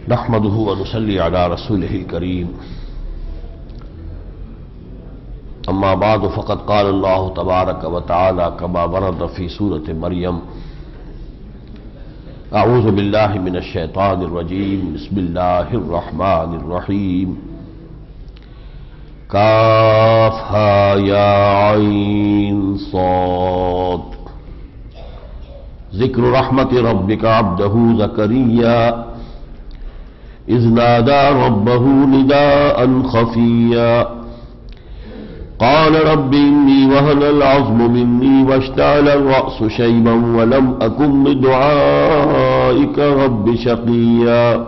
نحمده ونصلي على رسوله الكريم اما بعد فقد قال الله تبارك وتعالى كما ورد في سورة مريم اعوذ بالله من الشيطان الرجيم بسم الله الرحمن الرحيم كافها يا عين صاد ذکر رحمت ربک عبدہ زکریا اذ نادى ربه نداء خفيا قال رب إني وهن العظم مني واشتعل الرأس شيبا ولم أكن بدعائك رب شقيا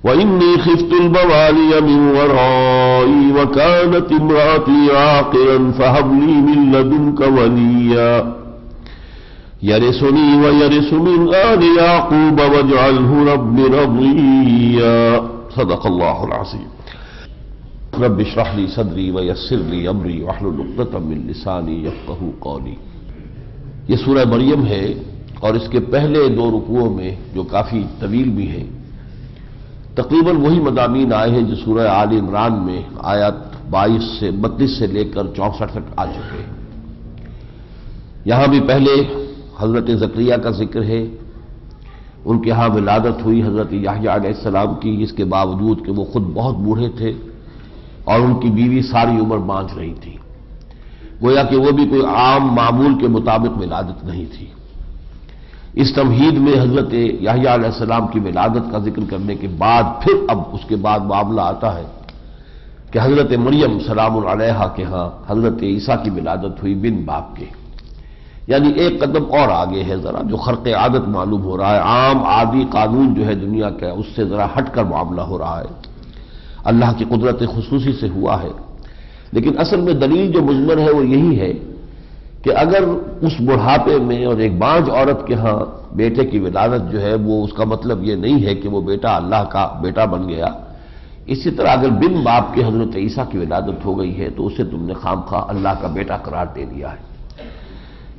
وإني خفت الموالي من ورائي وكانت امرأتي عاقرا فهب لي من لدنك وليا يرثني ويرث من آل يعقوب واجعله رب رضيا صدق الله العظيم رب اشرح لي صدري ويسر لي امري واحلل عقدة من لساني يفقهوا قولي۔ یہ سورہ مریم ہے اور اس کے پہلے دو رکوعوں میں جو کافی طویل بھی ہیں، تقریباً وہی مضامین آئے ہیں جو سورہ آل عمران میں آیات 22 سے 32 سے لے کر 64 تک آ چکے ہیں۔ یہاں بھی پہلے حضرت زکریا کا ذکر ہے، ان کے ہاں ولادت ہوئی حضرت یحییٰ علیہ السلام کی، اس کے باوجود کہ وہ خود بہت بوڑھے تھے اور ان کی بیوی ساری عمر بانجھ رہی تھی، گویا کہ وہ بھی کوئی عام معمول کے مطابق ولادت نہیں تھی۔ اس تمہید میں حضرت یحییٰ علیہ السلام کی ولادت کا ذکر کرنے کے بعد پھر اب اس کے بعد معاملہ آتا ہے کہ حضرت مریم سلام علیہا کے ہاں حضرت عیسیٰ کی ولادت ہوئی بن باپ کے، یعنی ایک قدم اور آگے ہے ذرا، جو خرق عادت معلوم ہو رہا ہے، عام عادی قانون جو ہے دنیا کا اس سے ذرا ہٹ کر معاملہ ہو رہا ہے، اللہ کی قدرت خصوصی سے ہوا ہے۔ لیکن اصل میں دلیل جو مضمر ہے وہ یہی ہے کہ اگر اس بڑھاپے میں اور ایک بانجھ عورت کے ہاں بیٹے کی ولادت جو ہے وہ اس کا مطلب یہ نہیں ہے کہ وہ بیٹا اللہ کا بیٹا بن گیا، اسی طرح اگر بن باپ کے حضرت عیسیٰ کی ولادت ہو گئی ہے تو اسے تم نے خام خواہ اللہ کا بیٹا قرار دے دیا ہے۔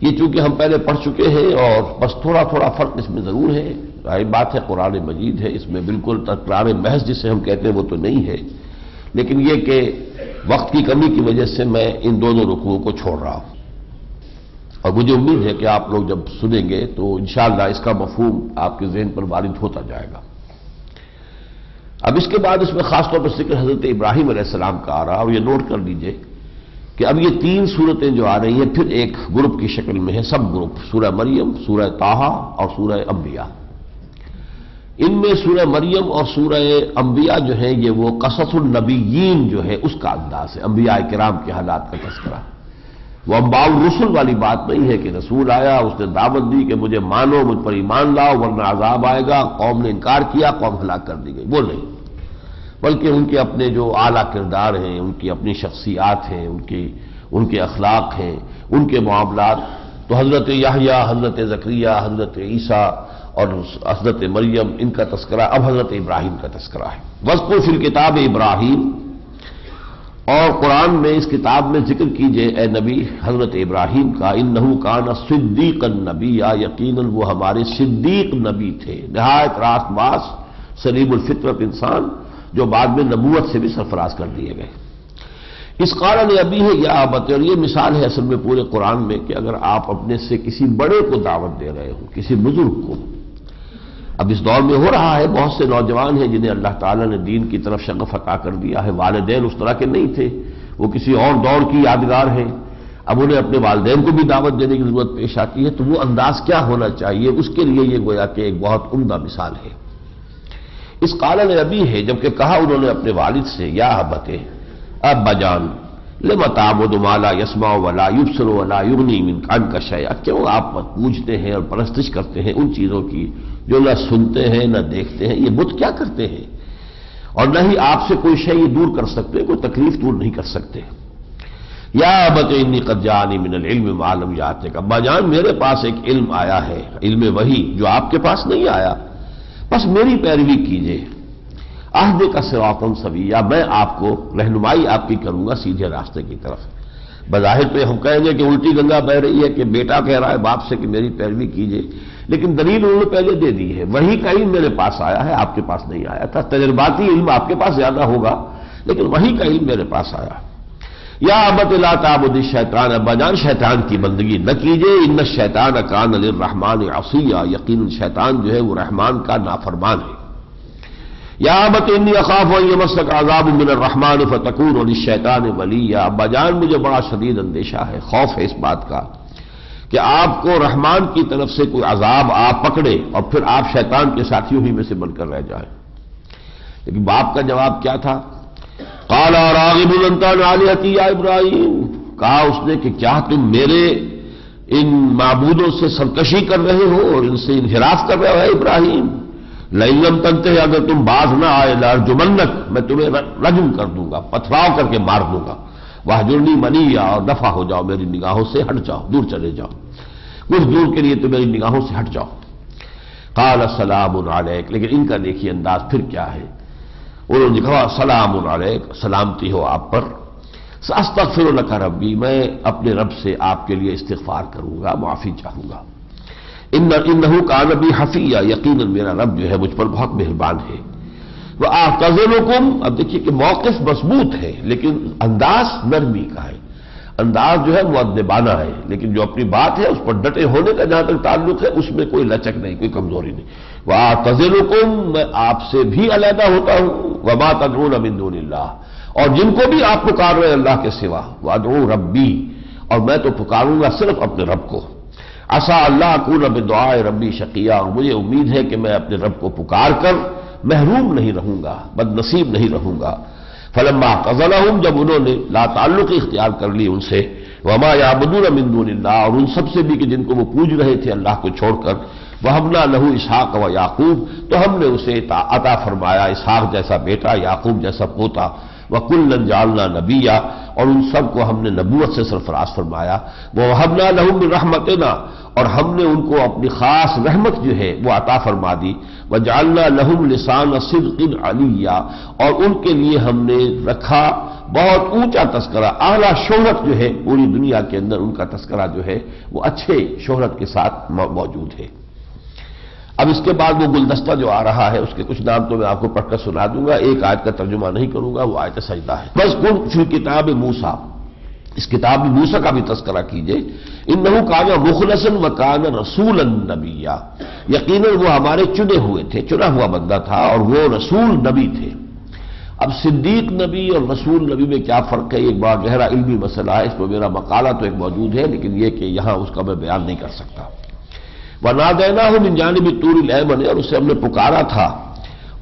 یہ چونکہ ہم پہلے پڑھ چکے ہیں اور بس تھوڑا تھوڑا فرق اس میں ضرور ہے، ظاہر بات ہے قرآن مجید ہے، اس میں بالکل تکرار محض جسے ہم کہتے ہیں وہ تو نہیں ہے، لیکن یہ کہ وقت کی کمی کی وجہ سے میں ان دونوں رکوعوں کو چھوڑ رہا ہوں، اور مجھے امید ہے کہ آپ لوگ جب سنیں گے تو انشاءاللہ اس کا مفہوم آپ کے ذہن پر وارد ہوتا جائے گا۔ اب اس کے بعد اس میں خاص طور پر ذکر حضرت ابراہیم علیہ السلام کا آ رہا، اور یہ نوٹ کر لیجئے کہ اب یہ تین صورتیں جو آ رہی ہیں پھر ایک گروپ کی شکل میں ہے، سب گروپ، سورہ مریم، سورہ طٰہٰ اور سورہ انبیاء۔ ان میں سورہ مریم اور سورہ انبیاء جو ہیں یہ وہ قصص النبیین جو ہے اس کا انداز ہے، انبیاء کرام کے حالات کا تذکرہ۔ وہ انباء الرسل والی بات نہیں ہے کہ رسول آیا، اس نے دعوت دی کہ مجھے مانو، مجھ پر ایمان لاؤ ورنہ عذاب آئے گا، قوم نے انکار کیا، قوم ہلاک کر دی گئی، وہ نہیں، بلکہ ان کے اپنے جو اعلیٰ کردار ہیں، ان کی اپنی شخصیات ہیں، ان کے اخلاق ہیں، ان کے معاملات، تو حضرت یحییٰ، حضرت زکریا، حضرت عیسیٰ اور حضرت مریم، ان کا تذکرہ اب حضرت ابراہیم کا تذکرہ ہے۔ وَاذْكُرْ فِي الْكِتَابِ ابراہیم، اور قرآن میں اس کتاب میں ذکر کیجئے اے نبی حضرت ابراہیم کا، اِنَّهُ كَانَ صِدِّيقًا نَبِيًّا، یقیناً وہ ہمارے صدیق نبی تھے، نہایت راست باز سلیم الفطرت انسان جو بعد میں نبوت سے بھی سرفراز کر دیے گئے۔ اس قال نے ابھی ہے یا ابت، اور یہ مثال ہے اصل میں پورے قرآن میں کہ اگر آپ اپنے سے کسی بڑے کو دعوت دے رہے ہو، کسی بزرگ کو، اب اس دور میں ہو رہا ہے بہت سے نوجوان ہیں جنہیں اللہ تعالیٰ نے دین کی طرف شغف عطا کر دیا ہے، والدین اس طرح کے نہیں تھے، وہ کسی اور دور کی یادگار ہیں، اب انہیں اپنے والدین کو بھی دعوت دینے کی ضرورت پیش آتی ہے، تو وہ انداز کیا ہونا چاہیے، اس کے لیے یہ گویا کہ ایک بہت عمدہ مثال ہے۔ اس قال نے ابھی ہے جبکہ کہا انہوں نے اپنے والد سے، یا ابت، ابا جان، لم تعبد ما لا يسمع ولا يبصر ولا يغني عنك شيئا، کیوں آپ پوجتے ہیں اور پرستش کرتے ہیں ان چیزوں کی جو نہ سنتے ہیں نہ دیکھتے ہیں، یہ بت کیا کرتے ہیں اور نہ ہی آپ سے کوئی شے دور کر سکتے، کوئی تکلیف دور نہیں کر سکتے۔ یا ابت انی قد جاءنی من العلم ما لم یاتک، ابا جان میرے پاس ایک علم آیا ہے، علم وحی جو آپ کے پاس نہیں آیا، بس میری پیروی کیجئے، اہدک صراطا سویا، میں آپ کو رہنمائی آپ کی کروں گا سیدھے راستے کی طرف۔ بظاہر تو ہم کہیں گے کہ الٹی گنگا بہ رہی ہے کہ بیٹا کہہ رہا ہے باپ سے کہ میری پیروی کیجئے، لیکن دلیل انہوں نے پہلے دے دی ہے، وحی کا علم میرے پاس آیا ہے، آپ کے پاس نہیں آیا تھا، تجرباتی علم آپ کے پاس زیادہ ہوگا لیکن وحی کا علم میرے پاس آیا۔ یا ابت لا تعبد الشیطان، ابا جان شیطان کی بندگی نہ کیجئے، ان الشیطان کان للرحمن عصیا، یقینا شیطان جو ہے وہ رحمان کا نافرمان ہے۔ یا ابت انی اخاف ان یمسک عذاب من الرحمن فتکون للشیطان ولیا، ابا جان مجھے بڑا شدید اندیشہ ہے، خوف ہے اس بات کا کہ آپ کو رحمان کی طرف سے کوئی عذاب آپ پکڑے اور پھر آپ شیطان کے ساتھیوں ہی میں سے بن کر رہ جائیں۔ لیکن باپ کا جواب کیا تھا؟ قال راغب انت عن آلہتی یا ابراہیم، کہا اس نے کہ کیا تم میرے ان معبودوں سے سرکشی کر رہے ہو اور ان سے انحراف کر رہے ہو اے ابراہیم؟ لئن لم تنتہی، اگر تم باز نہ آئے لارجمنک، میں تمہیں رجم کر دوں گا، پتھراؤ کر کے مار دوں گا، واہجرنی ملیا، اور دفع ہو جاؤ میری نگاہوں سے، ہٹ جاؤ، دور چلے جاؤ، کچھ دور کے لیے تو میری نگاہوں سے ہٹ جاؤ۔ قال سلام علیک، لیکن ان کا دیکھیے انداز پھر کیا ہے، انہوں نے کہا سلام علیک، سلامتی ہو آپ پر، ساستغفر لک ربی، میں اپنے رب سے آپ کے لیے استغفار کروں گا، معافی چاہوں گا، انہ کان بی حفیہ، یقیناً میرا رب جو ہے مجھ پر بہت مہربان ہے۔ وَأَعْتَزِلُكُمْ، اب دیکھیے کہ موقف مضبوط ہے لیکن انداز نرمی کا ہے، انداز جو ہے مؤدبانہ ہے، لیکن جو اپنی بات ہے اس پر ڈٹے ہونے کا جہاں تک تعلق ہے اس میں کوئی لچک نہیں، کوئی کمزوری نہیں۔ وَأَعْتَزِلُكُمْ، میں آپ سے بھی علیحدہ ہوتا ہوں، وَمَا تَدْعُونَ مِن دُونِ اللَّهِ، اور جن کو بھی آپ پکار رہے ہیں اللہ کے سوا، وَأَدْعُو رَبِّي، اور میں تو پکاروں گا صرف اپنے رب کو، عَسَىٰ اللَّهَ أَكُونَ بِدُعَاءِ رَبِّي شَقِيًّا، اور مجھے امید ہے کہ میں اپنے رب کو پکار کر محروم نہیں رہوں گا، بد نصیب نہیں رہوں گا۔ فلما اعتزلهم، جب انہوں نے لا تعلق اختیار کر لی ان سے، وما یعبدون من دون اللہ، اور ان سب سے بھی کہ جن کو وہ پوج رہے تھے اللہ کو چھوڑ کر، وہبنا لہ اسحاق و یعقوب، تو ہم نے اسے عطا فرمایا اسحاق جیسا بیٹا، یعقوب جیسا پوتا، وکلا جعلنا نبیا، اور ان سب کو ہم نے نبوت سے سرفراز فرمایا، ووہبنا لہم من رحمتنا، اور ہم نے ان کو اپنی خاص رحمت جو ہے وہ عطا فرما دی، وجعلنا لہم لسان صدق علیا، اور ان کے لیے ہم نے رکھا بہت اونچا تذکرہ، اعلیٰ شہرت جو ہے پوری دنیا کے اندر ان کا تذکرہ جو ہے وہ اچھے شہرت کے ساتھ موجود ہے۔ اب اس کے بعد وہ گلدستہ جو آ رہا ہے اس کے کچھ نام تو میں آپ کو پڑھ کر سنا دوں گا، ایک آیت کا ترجمہ نہیں کروں گا، وہ آیت سجدہ ہے۔ بس کن فی کتاب موسیٰ، اس کتاب موسیٰ کا بھی تذکرہ کیجئے، انہ کان مخلصا وکان رسولا نبیا، یقیناً وہ ہمارے چنے ہوئے تھے، چنا ہوا بندہ تھا اور وہ رسول نبی تھے۔ اب صدیق نبی اور رسول نبی میں کیا فرق ہے، ایک بڑا گہرا علمی مسئلہ ہے، اس میں میرا مقالہ تو ایک موجود ہے لیکن یہ کہ یہاں اس کا میں بیان نہیں کر سکتا۔ وَنَادَيْنَاهُ مِن جَانِبِ الطُّورِ الْأَيْمَنِ، اور اسے ہم نے پکارا تھا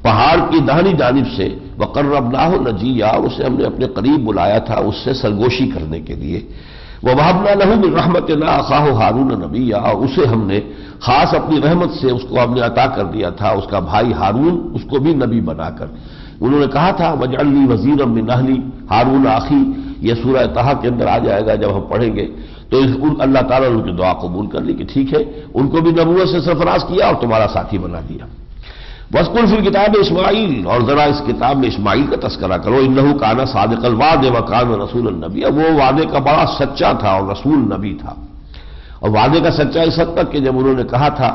پہاڑ کی داہنی جانب سے، وَقَرَّبْنَاهُ نَجِيًّا، اور اسے ہم نے اپنے قریب بلایا تھا اس سے سرگوشی کرنے کے لیے، وَوَهَبْنَا لَهُ مِن رَحْمَتِنَا أَخَاهُ هَارُونَ نَبِيًّا، اور اسے ہم نے خاص اپنی رحمت سے اس کو ہم نے عطا کر دیا تھا اس کا بھائی ہارون، اس کو بھی نبی بنا کر۔ انہوں نے کہا تھا وَاجْعَلْ لِي وَزِيرًا مِّنْ أَهْلِي هَارُونَ أَخِي، یہ سورہ طٰہٰ کے اندر آ جائے گا جب ہم پڑھیں گے، تو اللہ تعالیٰ نے ان کی دعا قبول کر لی کہ ٹھیک ہے، ان کو بھی نبوت سے سرفراز کیا اور تمہارا ساتھی بنا دیا۔ وَاذْكُرْ فِي الْكِتَابِ اسماعیل، اور ذرا اس کتاب میں اسماعیل کا تذکرہ کرو، اِنَّهُ كَانَ صَادِقَ الْوَعْدِ وَكَانَ رَسُولًا نَبِيًّا، وہ وعدے کا بڑا سچا تھا اور رسول نبی تھا، اور وعدے کا سچا اس حد تک کہ جب انہوں نے کہا تھا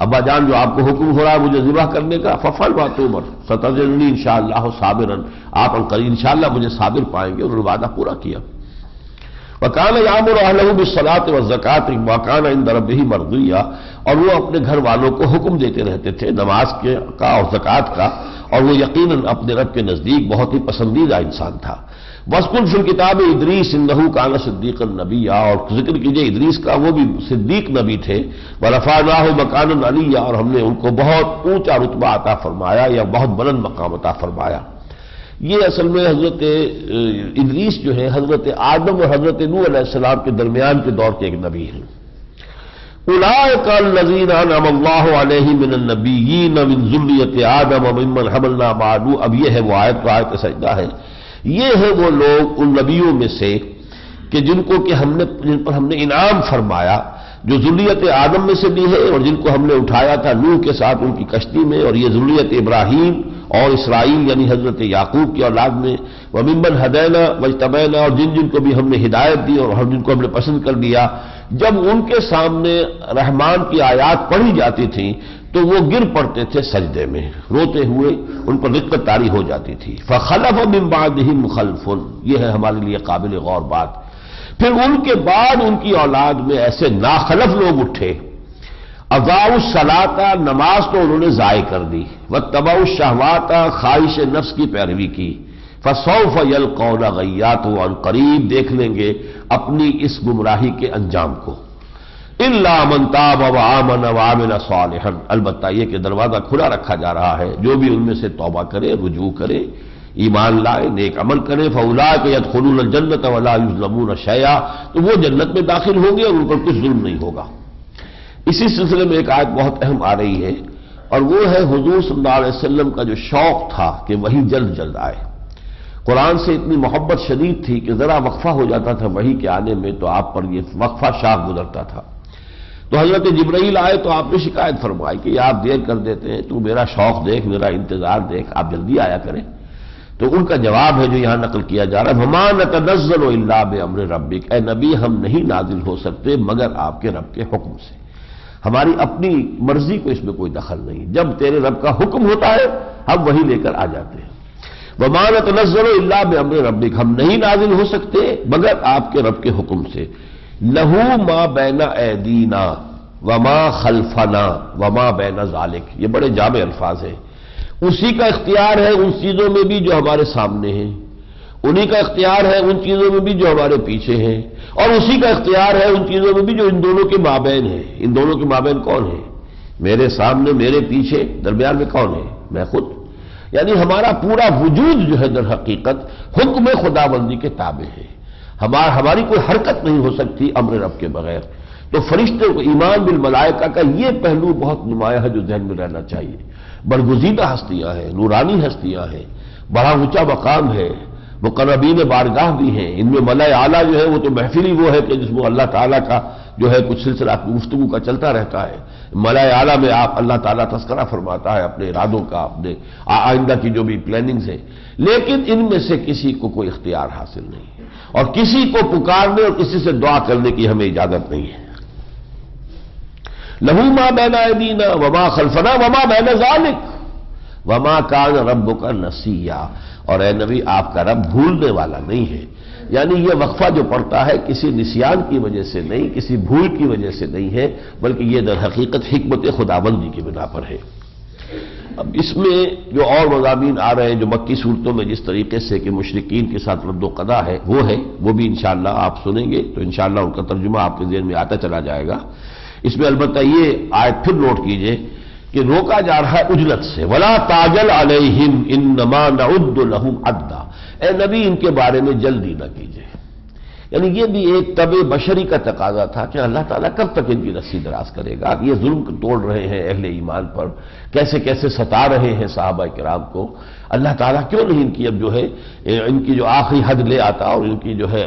ابا جان جو آپ کو حکم ہو رہا ہے مجھے ذبح کرنے کا، فَافْعَلْ مَا تُؤْمَرُ سَتَجِدُنِي إِن شاء اللَّهُ صَابِرًا، آپ ان شاء اللہ مجھے صابر پائیں گے، انہوں نے وعدہ پورا کیا۔ وَكَانَ يَأْمُرُ أَهْلَهُ بِالصَّلَاةِ وَالزَّكَاةِ وَكَانَ عِندَ رَبِّهِ مَرْضِيًّا، اور وہ اپنے گھر والوں کو حکم دیتے رہتے تھے نماز کا اور زکوٰۃ کا، اور وہ یقیناً اپنے رب کے نزدیک بہت ہی پسندیدہ انسان تھا۔ وَاذْكُرْ فِي الْكِتَابِ إِدْرِيسَ إِنَّهُ كَانَ صِدِّيقًا نَبِيًّا، اور ذکر کیجئے ادریس کا، وہ بھی صدیق نبی تھے۔ وَرَفَعْنَاهُ مَكَانًا عَلِيًّا، اور ہم نے ان کو بہت اونچا رتبہ عطا فرمایا یا بہت بلند مقام عطا فرمایا۔ یہ اصل میں حضرت ادریس جو ہے حضرت آدم اور حضرت نوح علیہ السلام کے درمیان کے دور کے ایک نبی ہیں۔ اولئک الذین انعم اللہ علیہم من النبیین من ذریۃ آدم وممن حملنا مع نوح، اب یہ ہے وہ آیت، تو آیت سجدہ ہے، یہ ہے وہ لوگ ان نبیوں میں سے کہ جن پر ہم نے انعام فرمایا، جو ذریت آدم میں سے بھی ہے اور جن کو ہم نے اٹھایا تھا نوح کے ساتھ ان کی کشتی میں، اور یہ ذریت ابراہیم اور اسرائیل یعنی حضرت یعقوب کی اولاد میں، وَمِمَّنْ هَدَيْنَا وَاجْتَبَيْنَا، اور جن کو بھی ہم نے ہدایت دی اور جن کو ہم نے پسند کر لیا، جب ان کے سامنے رحمان کی آیات پڑھی جاتی تھیں تو وہ گر پڑتے تھے سجدے میں روتے ہوئے، ان پر رقت طاری ہو جاتی تھی۔ فخلف من بعدہم خلف، یہ ہے ہمارے لیے قابل غور بات، پھر ان کے بعد ان کی اولاد میں ایسے ناخلف لوگ اٹھے، اضاعوا الصلاۃ، نماز تو انہوں نے ضائع کر دی، واتبعوا الشہوات، خواہش نفس کی پیروی کی، فسوف یلقون غیا، تو عن قریب دیکھ لیں گے اپنی اس گمراہی کے انجام کو۔ الا من تاب وآمن وعمل صالحا، البتہ یہ کہ دروازہ کھلا رکھا جا رہا ہے، جو بھی ان میں سے توبہ کرے، رجوع کرے، ایمان لائے، نیک عمل کرے، فاولئک یدخلون الجنۃ ولا یظلمون شیئا، تو وہ جنت میں داخل ہوں گے اور ان پر کچھ ظلم نہیں ہوگا۔ اسی سلسلے میں ایک آیت بہت اہم آ رہی ہے، اور وہ ہے حضور صلی اللہ علیہ وسلم کا جو شوق تھا کہ وہی جلد جلد آئے۔ قرآن سے اتنی محبت شدید تھی کہ ذرا وقفہ ہو جاتا تھا وحی کے آنے میں تو آپ پر یہ وقفہ شاق گزرتا تھا۔ تو حضرت جبرائیل آئے تو آپ نے شکایت فرمائی کہ یہ آپ دیر کر دیتے ہیں، تو میرا شوق دیکھ، میرا انتظار دیکھ، آپ جلدی آیا کریں۔ تو ان کا جواب ہے جو یہاں نقل کیا جا رہا ہے، وَمَا نَتَنَزَّلُ إِلَّا بِأَمْرِ رَبِّكَ، اے نبی ہم نہیں نازل ہو سکتے مگر آپ کے رب کے حکم سے، ہماری اپنی مرضی کو اس میں کوئی دخل نہیں، جب تیرے رب کا حکم ہوتا ہے ہم وہی لے کر آ جاتے ہیں۔ وَمَا نَتَنَزَّلُ إِلَّا بِأَمْرِ رَبِّكَ، ہم نہیں نازل ہو سکتے مگر آپ کے رب کے حکم سے۔ لَهُ مَا بَيْنَ أَيْدِينَا وَمَا خَلْفَنَا وَمَا بَيْنَ ذَلِكَ، یہ بڑے جامع الفاظ ہیں۔ اسی کا اختیار ہے ان چیزوں میں بھی جو ہمارے سامنے ہیں، انہی کا اختیار ہے ان چیزوں میں بھی جو ہمارے پیچھے ہیں، اور اسی کا اختیار ہے ان چیزوں میں بھی جو ان دونوں کے مابین ہے۔ ان دونوں کے مابین کون ہے؟ میرے سامنے، میرے پیچھے، درمیان میں کون ہے؟ میں خود۔ یعنی ہمارا پورا وجود جو ہے در حقیقت حکم خداوندی کے تابع ہے، ہماری کوئی حرکت نہیں ہو سکتی امر رب کے بغیر۔ تو فرشتے کو ایمان بالملائکہ کا یہ پہلو بہت نمایاں ہے جو ذہن میں رہنا چاہیے۔ برگزیدہ ہستیاں ہیں، نورانی ہستیاں ہیں، بڑا اونچا مقام ہے، مقربین بارگاہ بھی ہیں، ان میں ملائے اعلیٰ جو ہے وہ تو محفل ہی وہ ہے کہ جس میں اللہ تعالیٰ کا جو ہے کچھ سلسلہ گفتگو کا چلتا رہتا ہے۔ ملائے اعلیٰ میں آپ اللہ تعالیٰ تذکرہ فرماتا ہے اپنے ارادوں کا، اپنے آئندہ کی جو بھی پلاننگز ہیں، لیکن ان میں سے کسی کو کوئی اختیار حاصل نہیں ہے، اور کسی کو پکارنے اور کسی سے دعا کرنے کی ہمیں اجازت نہیں ہے۔ لَهُ مَا بَيْنَ أَيْدِينَا وَمَا خَلْفَنَا وَمَا بَيْنَ ذَلِكَ وَمَا كَانَ رَبُّكَ نَسِيًّا، اور اے نبی آپ کا رب بھولنے والا نہیں ہے۔ یعنی یہ وقفہ جو پڑتا ہے کسی نسیان کی وجہ سے نہیں، کسی بھول کی وجہ سے نہیں ہے، بلکہ یہ در حقیقت حکمت خداوندی کی بنا پر ہے۔ اب اس میں جو اور مضامین آ رہے ہیں جو مکی صورتوں میں جس طریقے سے کہ مشرکین کے ساتھ رد و قضا ہے وہ بھی انشاءاللہ آپ سنیں گے تو انشاءاللہ ان کا ترجمہ آپ کے ذہن میں آتا چلا جائے گا۔ اس میں البتہ یہ آیت پھر نوٹ کیجئے کہ روکا جا رہا ہے عجلت سے، وَلَا تَعْجَلْ عَلَيْهِمْ إِنَّمَا نَعُدُّ لَهُمْ عَدًّا، اے نبی ان کے بارے میں جلدی نہ کیجئے۔ یعنی یہ بھی ایک طبع بشری کا تقاضا تھا کہ اللہ تعالیٰ کب تک ان کی رسی دراز کرے گا، یہ ظلم توڑ رہے ہیں اہل ایمان پر، کیسے کیسے ستا رہے ہیں صحابہ کرام کو، اللہ تعالیٰ کیوں نہیں ان کی اب جو ہے ان کی جو آخری حد لے آتا اور ان کی جو ہے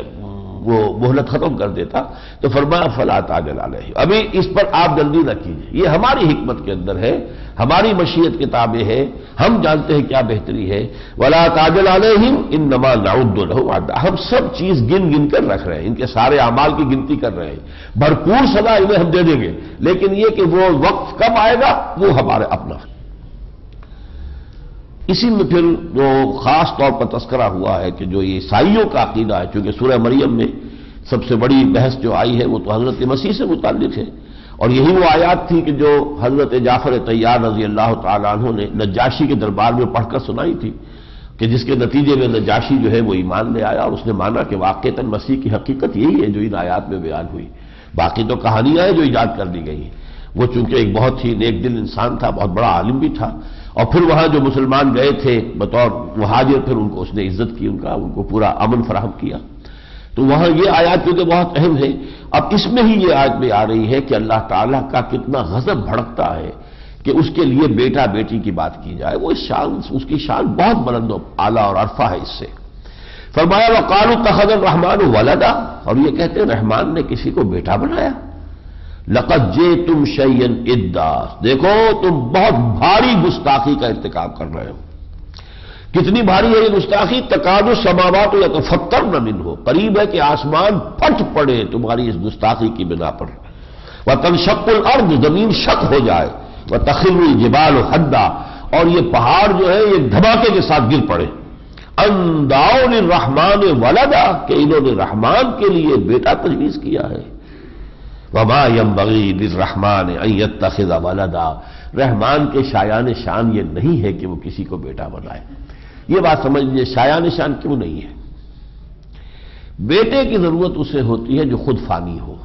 وہ مہلت ختم کر دیتا۔ تو فرمایا فلا تعجل علیہ، ابھی اس پر آپ جلدی نہ کیجیے، یہ ہماری حکمت کے اندر ہے، ہماری مشیت کے تابع ہے، ہم جانتے ہیں کیا بہتری ہے۔ ولا تعجل علیہم انما نعد لهم عدا، ہم سب چیز گن گن کر رکھ رہے ہیں، ان کے سارے اعمال کی گنتی کر رہے ہیں، بھرپور سزا انہیں ہم دے دیں گے، لیکن یہ کہ وہ وقت کب آئے گا وہ ہمارے اپنا۔ اسی میں پھر جو خاص طور پر تذکرہ ہوا ہے کہ جو یہ عیسائیوں کا عقیدہ ہے، چونکہ سورہ مریم میں سب سے بڑی بحث جو آئی ہے وہ تو حضرت مسیح سے متعلق ہے، اور یہی وہ آیات تھی کہ جو حضرت جعفر طیار رضی اللہ تعالیٰ عنہ نے نجاشی کے دربار میں پڑھ کر سنائی تھی، کہ جس کے نتیجے میں نجاشی جو ہے وہ ایمان لے آیا اور اس نے مانا کہ واقعتاً مسیح کی حقیقت یہی ہے جو ان آیات میں بیان ہوئی، باقی تو کہانیاں ہیں جو ایجاد کر دی گئی ہیں۔ وہ چونکہ ایک بہت ہی نیک دل انسان تھا، بہت بڑا عالم بھی تھا، اور پھر وہاں جو مسلمان گئے تھے بطور مہاجر، پھر ان کو اس نے عزت کی، ان کو پورا امن فراہم کیا۔ تو وہاں یہ آیات کیونکہ بہت اہم ہے، اب اس میں ہی یہ آیت میں آ رہی ہے کہ اللہ تعالیٰ کا کتنا غضب بھڑکتا ہے کہ اس کے لیے بیٹا بیٹی کی بات کی جائے، وہ اس کی شان بہت بلند و اعلیٰ اور عرفہ ہے اس سے۔ فرمایا وَقَالُوا اتَّخَذَ الرَّحْمَنُ وَلَدًا، اور یہ کہتے ہیں رحمان نے کسی کو بیٹا بنایا۔ لَقَدْ جِئْتُمْ شَيْئًا إِدًّا، دیکھو تم بہت بھاری گستاخی کا ارتکاب کر رہے ہو۔ کتنی بھاری ہے یہ گستاخی، تکاد السماوات یتفطرن منہ، قریب ہے کہ آسمان پھٹ پڑے تمہاری اس گستاخی کی بنا پر، وتنشق الارض، زمین شق ہو جائے، وتخر الجبال حدا، اور یہ پہاڑ جو ہے یہ دھماکے کے ساتھ گر پڑے، ان دعوا للرحمن ولدا، کہ انہوں نے رحمان کے لیے بیٹا تجویز کیا ہے، وما ينبغي للرحمن ان يتخذ ولدا، رحمان کے شایان شان یہ نہیں ہے کہ وہ کسی کو بیٹا بنائے۔ یہ بات سمجھ لیجیے شایان شان کیوں نہیں ہے؟ بیٹے کی ضرورت اسے ہوتی ہے جو خود فانی ہو۔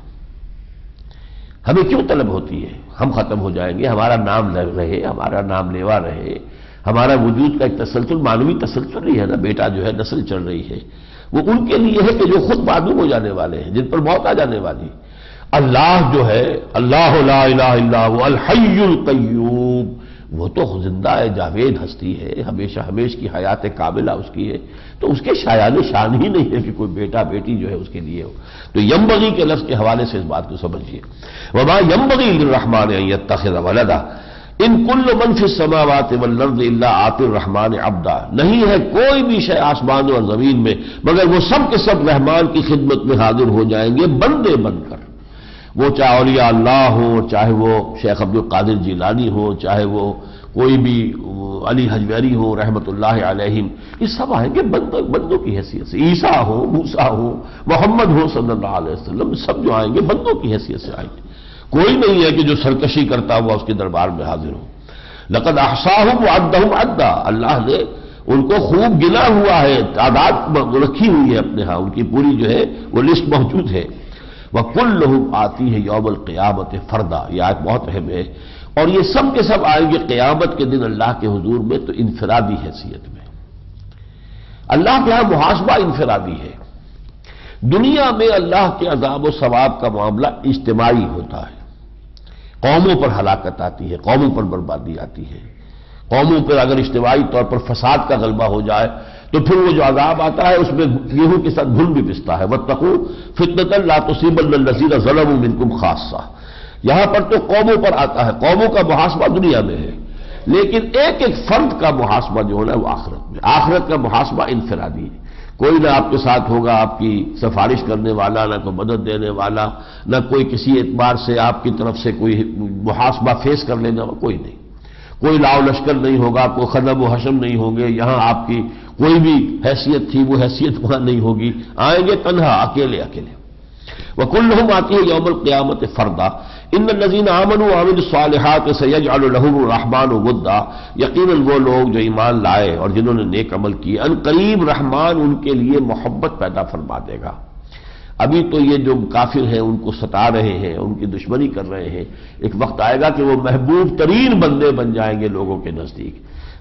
ہمیں کیوں طلب ہوتی ہے؟ ہم ختم ہو جائیں گے، ہمارا نام رہے، ہمارا نام لیوا رہے، ہمارا وجود کا ایک تسلسل، معنوی تسلسل ہی ہے نا، بیٹا جو ہے نسل چل رہی ہے، وہ ان کے لیے ہے کہ جو خود معدوم ہو جانے والے ہیں، جن پر موت آ جانے والی۔ اللہ جو ہے، اللہ لا الہ الا هو الحی القیوم، وہ تو زندہ ہے، جاوید ہستی ہے، ہمیشہ ہمیش کی حیات کاملہ اس کی ہے، تو اس کے شایان شان ہی نہیں ہے کہ کوئی بیٹا بیٹی جو ہے اس کے لیے ہو۔ تو ینبغی کے لفظ کے حوالے سے اس بات کو سمجھیے، وما ینبغی للرحمن ان یتخذ ولدا ان کل من فی السماوات والارض الا آتی الرحمن عبدا، نہیں ہے کوئی بھی شے آسمان اور زمین میں مگر وہ سب کے سب رحمان کی خدمت میں حاضر ہو جائیں گے بندے بن کر، وہ چاہے اولیاء اللہ ہو، چاہے وہ شیخ عبد القادر جیلانی ہو، چاہے وہ کوئی بھی علی حجویری ہو رحمت اللہ علیہم، یہ سب آئیں گے بندوں کی حیثیت سے، عیسیٰ ہو، موسیٰ ہو، محمد ہو صلی اللہ علیہ وسلم، سب جو آئیں گے بندوں کی حیثیت سے آئیں گے، کوئی نہیں ہے کہ جو سرکشی کرتا ہوا اس کے دربار میں حاضر ہو۔ لقد احصاهم وعدهم عدا، اللہ نے ان کو خوب گنا ہوا ہے، تعداد رکھی ہوئی ہے اپنے ہاں، ان کی پوری جو ہے وہ لسٹ موجود ہے۔ وَكُلُّهُمْ آتِيهِ يَوْمَ الْقِيَامَةِ فَرْدًا، یہ آیت بہت اہم ہے، اور یہ سب کے سب آئیں گے قیامت کے دن اللہ کے حضور میں تو انفرادی حیثیت میں۔ اللہ کے ہاں محاسبہ انفرادی ہے، دنیا میں اللہ کے عذاب و ثواب کا معاملہ اجتماعی ہوتا ہے، قوموں پر ہلاکت آتی ہے، قوموں پر بربادی آتی ہے، قوموں پر اگر اجتماعی طور پر فساد کا غلبہ ہو جائے تو پھر وہ جو عذاب آتا ہے اس میں گیہوں کے ساتھ گھن بھی پستا ہے، وَاتَّقُوا فِتْنَةً لَا تُصِيبَنَّ الَّذِينَ ظَلَمُوا مِنكُمْ خَاصَّةً، یہاں پر تو قوموں پر آتا ہے، قوموں کا محاسبہ دنیا میں ہے، لیکن ایک ایک فرد کا محاسبہ جو ہے وہ آخرت میں، آخرت کا محاسبہ انفرادی ہے، کوئی نہ آپ کے ساتھ ہوگا آپ کی سفارش کرنے والا، نہ کوئی مدد دینے والا، نہ کوئی کسی اعتبار سے آپ کی طرف سے کوئی محاسبہ فیس کر لینے والا، کوئی نہیں، کوئی لاؤ لشکر نہیں ہوگا، کوئی خدم و حشم نہیں ہوں گے، یہاں آپ کی کوئی بھی حیثیت تھی وہ حیثیت وہاں نہیں ہوگی، آئیں گے تنہا اکیلے اکیلے۔ وَكُلُّهُمْ آتِيهِ يَوْمَ الْقِيَامَةِ فَرْدًا إِنَّ الَّذِينَ آمَنُوا وَعَمِلُوا الصَّالِحَاتِ سَيَجْعَلُ لَهُمُ الرَّحْمَنُ وُدًّا، یقیناً وہ لوگ جو ایمان لائے اور جنہوں نے نیک عمل کیے ان قریب رحمان ان کے لیے محبت پیدا فرما دے گا۔ ابھی تو یہ جو کافر ہیں ان کو ستا رہے ہیں، ان کی دشمنی کر رہے ہیں، ایک وقت آئے گا کہ وہ محبوب ترین بندے بن جائیں گے لوگوں کے نزدیک۔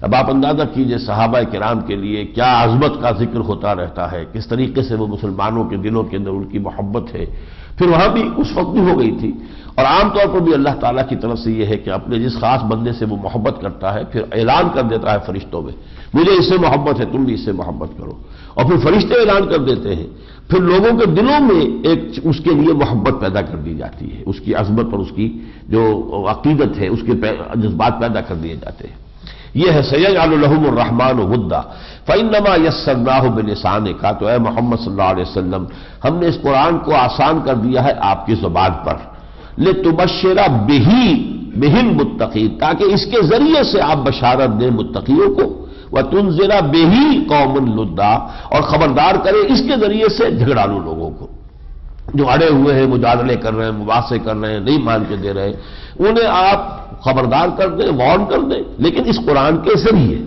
اب آپ اندازہ کیجئے صحابہ کرام کے لیے کیا عظمت کا ذکر ہوتا رہتا ہے، کس طریقے سے وہ مسلمانوں کے دلوں کے اندر ان کی محبت ہے، پھر وہاں بھی اس وقت بھی ہو گئی تھی، اور عام طور پر بھی اللہ تعالیٰ کی طرف سے یہ ہے کہ اپنے جس خاص بندے سے وہ محبت کرتا ہے پھر اعلان کر دیتا ہے فرشتوں میں، مجھے اس سے محبت ہے، تم بھی اس سے محبت کرو، اور پھر فرشتے اعلان کر دیتے ہیں، پھر لوگوں کے دلوں میں ایک اس کے لیے محبت پیدا کر دی جاتی ہے، اس کی عظمت اور اس کی جو عقیدت ہے اس کے جذبات پیدا کر دیے جاتے ہیں۔ یہ ہے سیجعل لہم الرحمن ودا فانما یسرناہ بلسانک، تو اے محمد صلی اللہ علیہ وسلم ہم نے اس قرآن کو آسان کر دیا ہے آپ کی زبان پر، لتبشر بہ المتقین، تاکہ اس کے ذریعے سے آپ بشارت دیں متقیوں کو، وتنذر بہ قوما لدا، اور خبردار کریں اس کے ذریعے سے جھگڑالو لوگوں کو جو اڑے ہوئے ہیں، مجادلے کر رہے ہیں، مباحثے کر رہے ہیں، نہیں مان کے دے رہے، انہیں آپ خبردار کر دیں، وارن کر دیں، لیکن اس قرآن کے ذریعے،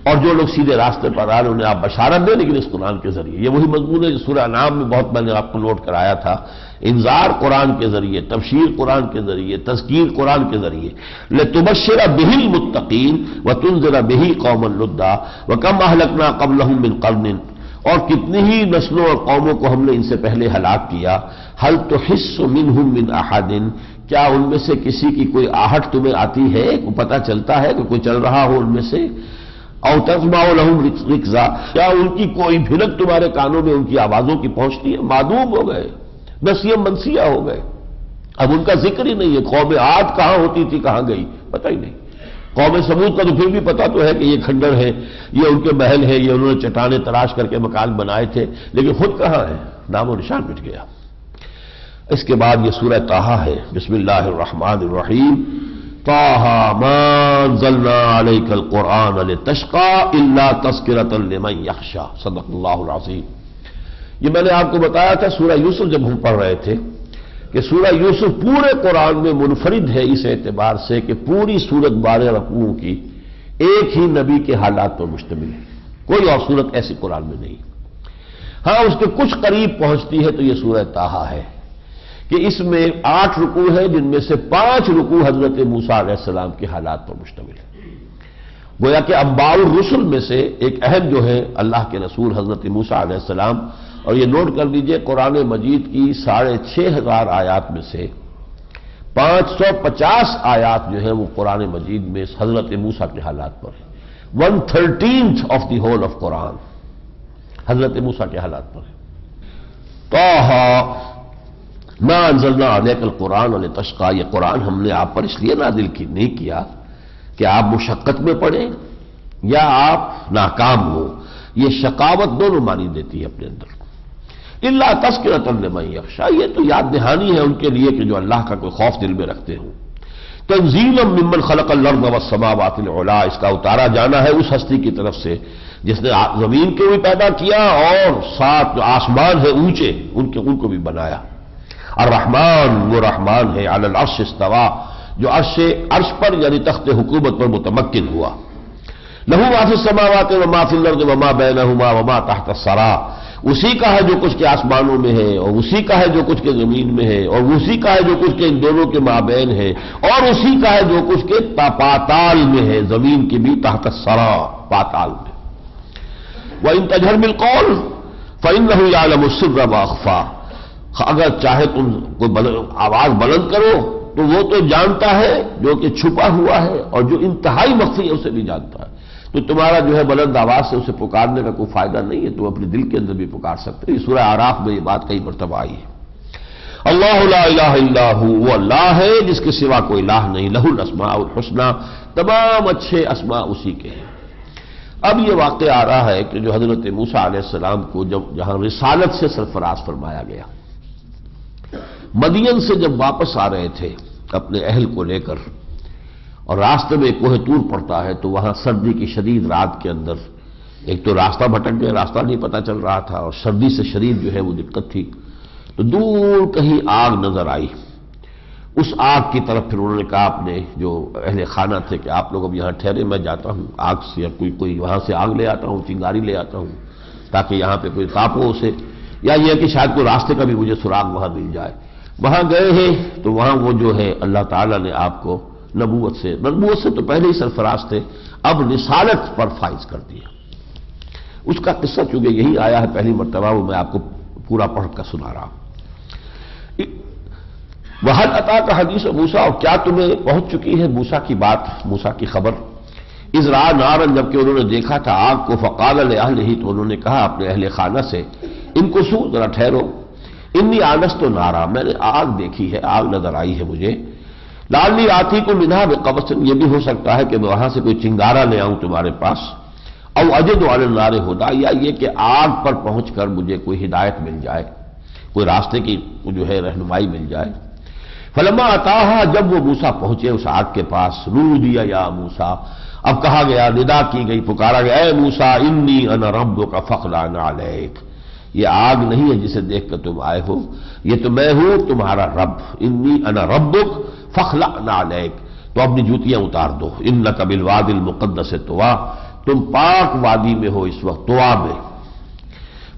اور جو لوگ سیدھے راستے پر آ رہے ہیں انہیں آپ بشارت دیں لیکن اس قرآن کے ذریعے۔ یہ وہی مضمون ہے جو سورہ انعام میں بہت میں نے آپ کو نوٹ کرایا تھا، انذار قرآن کے ذریعے، تبشیر قرآن کے ذریعے، تذکیر قرآن کے ذریعے، لتبشر بہ المتقین وتنذر بہ قوما لدا وکم اہلکنا قبلہم من قرن، اور کتنی ہی نسلوں اور قوموں کو ہم نے ان سے پہلے ہلاک کیا، هل تحس منہم من احد، کیا ان میں سے کسی کی کوئی آہٹ تمہیں آتی ہے، کوئی پتہ چلتا ہے کہ کوئی چل رہا ہو ان میں سے، او تسمع لہم رکزا، کیا ان کی کوئی بھنک تمہارے کانوں میں ان کی آوازوں کی پہنچتی ہے؟ معدوم ہو گئے، نسیم منسیہ ہو گئے، اب ان کا ذکر ہی نہیں ہے، قوم عاد کہاں ہوتی تھی کہاں گئی پتہ ہی نہیں، قوم سمود کا تو پھر بھی پتا تو ہے کہ یہ کھنڈر ہے، یہ ان کے محل ہے، یہ انہوں نے چٹانیں تراش کر کے مکان بنائے تھے، لیکن خود کہاں ہے؟ نام و نشان مٹ گیا۔ اس کے بعد یہ سورہ طٰہٰ ہے۔ بسم اللہ الرحمن الرحیم، طٰہٰ ما انزلنا علیک القرآن لتشقى الا تذکرۃ لمن یخشی، صدق اللہ العظیم۔ یہ میں نے آپ کو بتایا تھا سورہ یوسف جب ہم پڑھ رہے تھے کہ سورہ یوسف پورے قرآن میں منفرد ہے اس اعتبار سے کہ پوری سورت 12 رکوعوں کی ایک ہی نبی کے حالات پر مشتمل ہے، کوئی اور سورت ایسی قرآن میں نہیں۔ ہاں اس کے کچھ قریب پہنچتی ہے تو یہ سورہ طٰہٰ ہے کہ اس میں 8 رکوع ہے، جن میں سے 5 رکوع حضرت موسیٰ علیہ السلام کے حالات پر مشتمل ہے۔ گویا کہ انباء الرسل میں سے ایک اہم جو ہے اللہ کے رسول حضرت موسیٰ علیہ السلام، اور یہ نوٹ کر لیجئے قرآن مجید کی 6500 آیات میں سے 550 آیات جو ہیں وہ قرآن مجید میں حضرت موسیٰ کے حالات پر ہے۔ 1/13 آف دی ہول آف قرآن حضرت موسیٰ کے حالات پر ہے۔ طٰہٰ ما انزلنا علیک القرآن لتشقى، یہ قرآن ہم نے آپ پر اس لیے نازل نہیں کیا کہ آپ مشقت میں پڑیں یا آپ ناکام ہو، یہ شقاوت دونوں معنی دیتی ہے اپنے اندر۔ الا تذکرۃ لمن یخشی، یہ تو یاد دہانی ہے ان کے لیے کہ جو اللہ کا کوئی خوف دل میں رکھتے ہوں۔ تنزیلا ممن خلق الارض والسماوات العلی، اس کا اتارا جانا ہے اس ہستی کی طرف سے جس نے زمین کو بھی پیدا کیا اور 7 جو آسمان ہے اونچے ان کو بھی بنایا۔ الرحمن، وہ رحمان ہے، علی العرش استویٰ، جو عرش پر یعنی تخت حکومت پر متمکن ہوا۔ لہ ما فی السماوات وما فی الارض وما بینہما وما تحت الثری، اسی کا ہے جو کچھ کے آسمانوں میں ہے اور اسی کا ہے جو کچھ کے زمین میں ہے اور اسی کا ہے جو کچھ کے ان دونوں کے مابین ہے اور اسی کا ہے جو کچھ کے پاتال میں ہے، زمین کے بھی تحت الثری، پاتال میں۔ وَإِن تَجْهَرْ بِالْقَوْلِ فَإِنَّهُ يَعْلَمُ السِّرَّ وَأَخْفَى، اگر چاہے تم کوئی آواز بلند کرو تو وہ تو جانتا ہے جو کہ چھپا ہوا ہے اور جو انتہائی مخفی ہے اسے بھی جانتا ہے۔ تو تمہارا جو ہے بلند آواز سے اسے پکارنے کا کوئی فائدہ نہیں ہے، تم اپنے دل کے اندر بھی پکار سکتے ہو۔ سورہ اعراف میں یہ بات کئی مرتبہ آئی ہے۔ اللہ لا الہ الا ہو، وہ اللہ ہے جس کے سوا کوئی الہ نہیں، لہ الاسماء الحسنی، تمام اچھے اسماء اسی کے ہیں۔ اب یہ واقعہ آ رہا ہے کہ جو حضرت موسیٰ علیہ السلام کو جہاں رسالت سے سرفراز فرمایا گیا، مدین سے جب واپس آ رہے تھے اپنے اہل کو لے کر، اور راستے میں کوہ طور پڑتا ہے تو وہاں سردی کی شدید رات کے اندر ایک تو راستہ بھٹک گئے، راستہ نہیں پتہ چل رہا تھا، اور سردی سے شدید جو ہے وہ دقت تھی، تو دور کہیں آگ نظر آئی۔ اس آگ کی طرف پھر انہوں نے کہا اپنے جو اہل خانہ تھے کہ آپ لوگ اب یہاں ٹھہرے، میں جاتا ہوں آگ سے، یا کوئی وہاں سے آگ لے آتا ہوں، چنگاری لے آتا ہوں تاکہ یہاں پہ کوئی تاپ ہو اسے، یا یہ کہ شاید کوئی راستے کا بھی مجھے سراغ وہاں مل جائے۔ وہاں گئے ہیں تو وہاں وہ جو ہے اللہ تعالیٰ نے آپ کو نبوت سے تو پہلے ہی سرفراز تھے، اب رسالت پر فائز کر دیا۔ اس کا قصہ چونکہ یہی آیا ہے پہلی مرتبہ، وہ میں آپ کو پورا پڑھ کر سنا رہا ہوں۔ وَهَلْ أَتَاكَ حَدِيثُ موسیٰ، اور کیا تمہیں پہنچ چکی ہے موسیٰ کی بات، موسیٰ کی خبر؟ اِذْ رَأَىٰ نَارًا، جبکہ انہوں نے دیکھا تھا آگ کو، فَقَالَ لِأَهْلِهِ، تو انہوں نے کہا اپنے اہل خانہ سے، انکثوا، ذرا ٹھہرو، انی آنست نارا، میں نے آگ دیکھی ہے، آگ نظر آئی ہے مجھے، لعلی آتیکم منہا بقبس، یہ بھی ہو سکتا ہے کہ میں وہاں سے کوئی چنگارا لے آؤں تمہارے پاس، او اجد علی النار ہدی، یا یہ کہ آگ پر پہنچ کر مجھے کوئی ہدایت مل جائے، کوئی راستے کی جو ہے رہنمائی مل جائے۔ فلما اتاہا، جب وہ موسیٰ پہنچے اس آگ کے پاس، نودی یا موسیٰ، اب کہا گیا، ندا کی گئی، پکارا گیا، اے موسیٰ انی انا ربک فاخلع نعلیک، یہ آگ نہیں ہے جسے دیکھ کر تم آئے ہو، یہ تو میں ہوں تمہارا رب، انی انا ربک فاخلع نعلیک، تو اپنی جوتیاں اتار دو، انک بالوادی المقدس طویٰ، تم پاک وادی میں ہو اس وقت، طویٰ میں،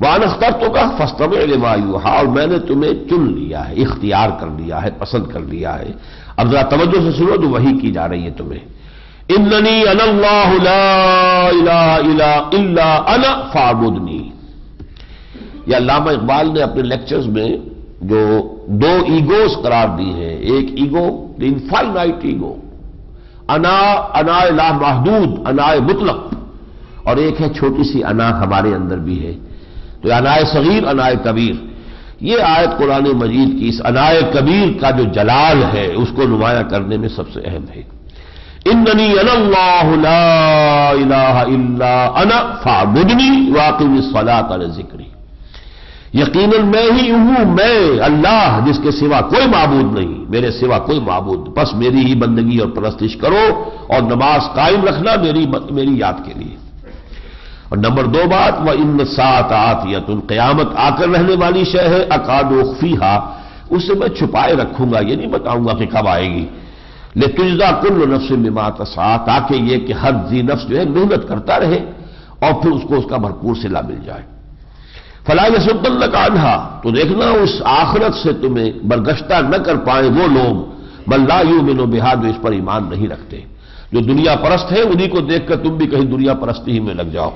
وَأَنَا اخْتَرْتُكَ فَاسْتَمِعْ لِمَا يُوحَىٰ، اور میں نے تمہیں چن لیا ہے، اختیار کر لیا ہے، پسند کر لیا ہے۔ اب ذرا توجہ سے سنو، تو وحی کی جا رہی ہے تمہیں، اِنَّنِي أَنَا اللَّهُ لَا إِلَٰهَ إِلَّا أَنَا فَاعْبُدْنِي۔ یہ علامہ اقبال نے اپنے لیکچرز میں جو 2 ایگوز قرار دی ہیں، ایک ایگو انفائنائٹ ایگو، انا الہ محدود، انا مطلق، اور ایک ہے چھوٹی سی انا ہمارے اندر بھی ہے، تو انا صغیر، انا کبیر۔ یہ آیت قرآن مجید کی اس انا کبیر کا جو جلال ہے اس کو نمایاں کرنے میں سب سے اہم ہے۔ اننی انا اللہ لا الہ الا انا فاعبدنی واقم الصلاۃ لذکری، یقیناً میں ہی ہوں، میں اللہ جس کے سوا کوئی معبود نہیں، میرے سوا کوئی معبود، بس میری ہی بندگی اور پرستش کرو اور نماز قائم رکھنا میری یاد کے لیے۔ اور نمبر 2 بات، وَإِنَّ السَّاعَةَ آتِيَةٌ، قیامت آ کر رہنے والی شے ہے، أَكَادُ أُخْفِيهَا، اسے میں چھپائے رکھوں گا، یہ نہیں بتاؤں گا کہ کب آئے گی، لِتُجْزَىٰ كُلُّ نَفْسٍ بِمَا تَسْعَىٰ، تاکہ یہ کہ ہر ذی نفس جو ہے محنت کرتا رہے اور پھر اس کو اس کا بھرپور صلہ مل جائے۔ فَلَا يَصُدَّنَّكَ عَنْهَا، تو دیکھنا اس آخرت سے تمہیں برگشتہ نہ کر پائیں وہ لوگ، بل لا يُؤْمِنُ بِهَا، جو اس پر ایمان نہیں رکھتے، جو دنیا پرست ہے انہی کو دیکھ کر تم بھی کہیں دنیا پرستی ہی میں لگ جاؤ۔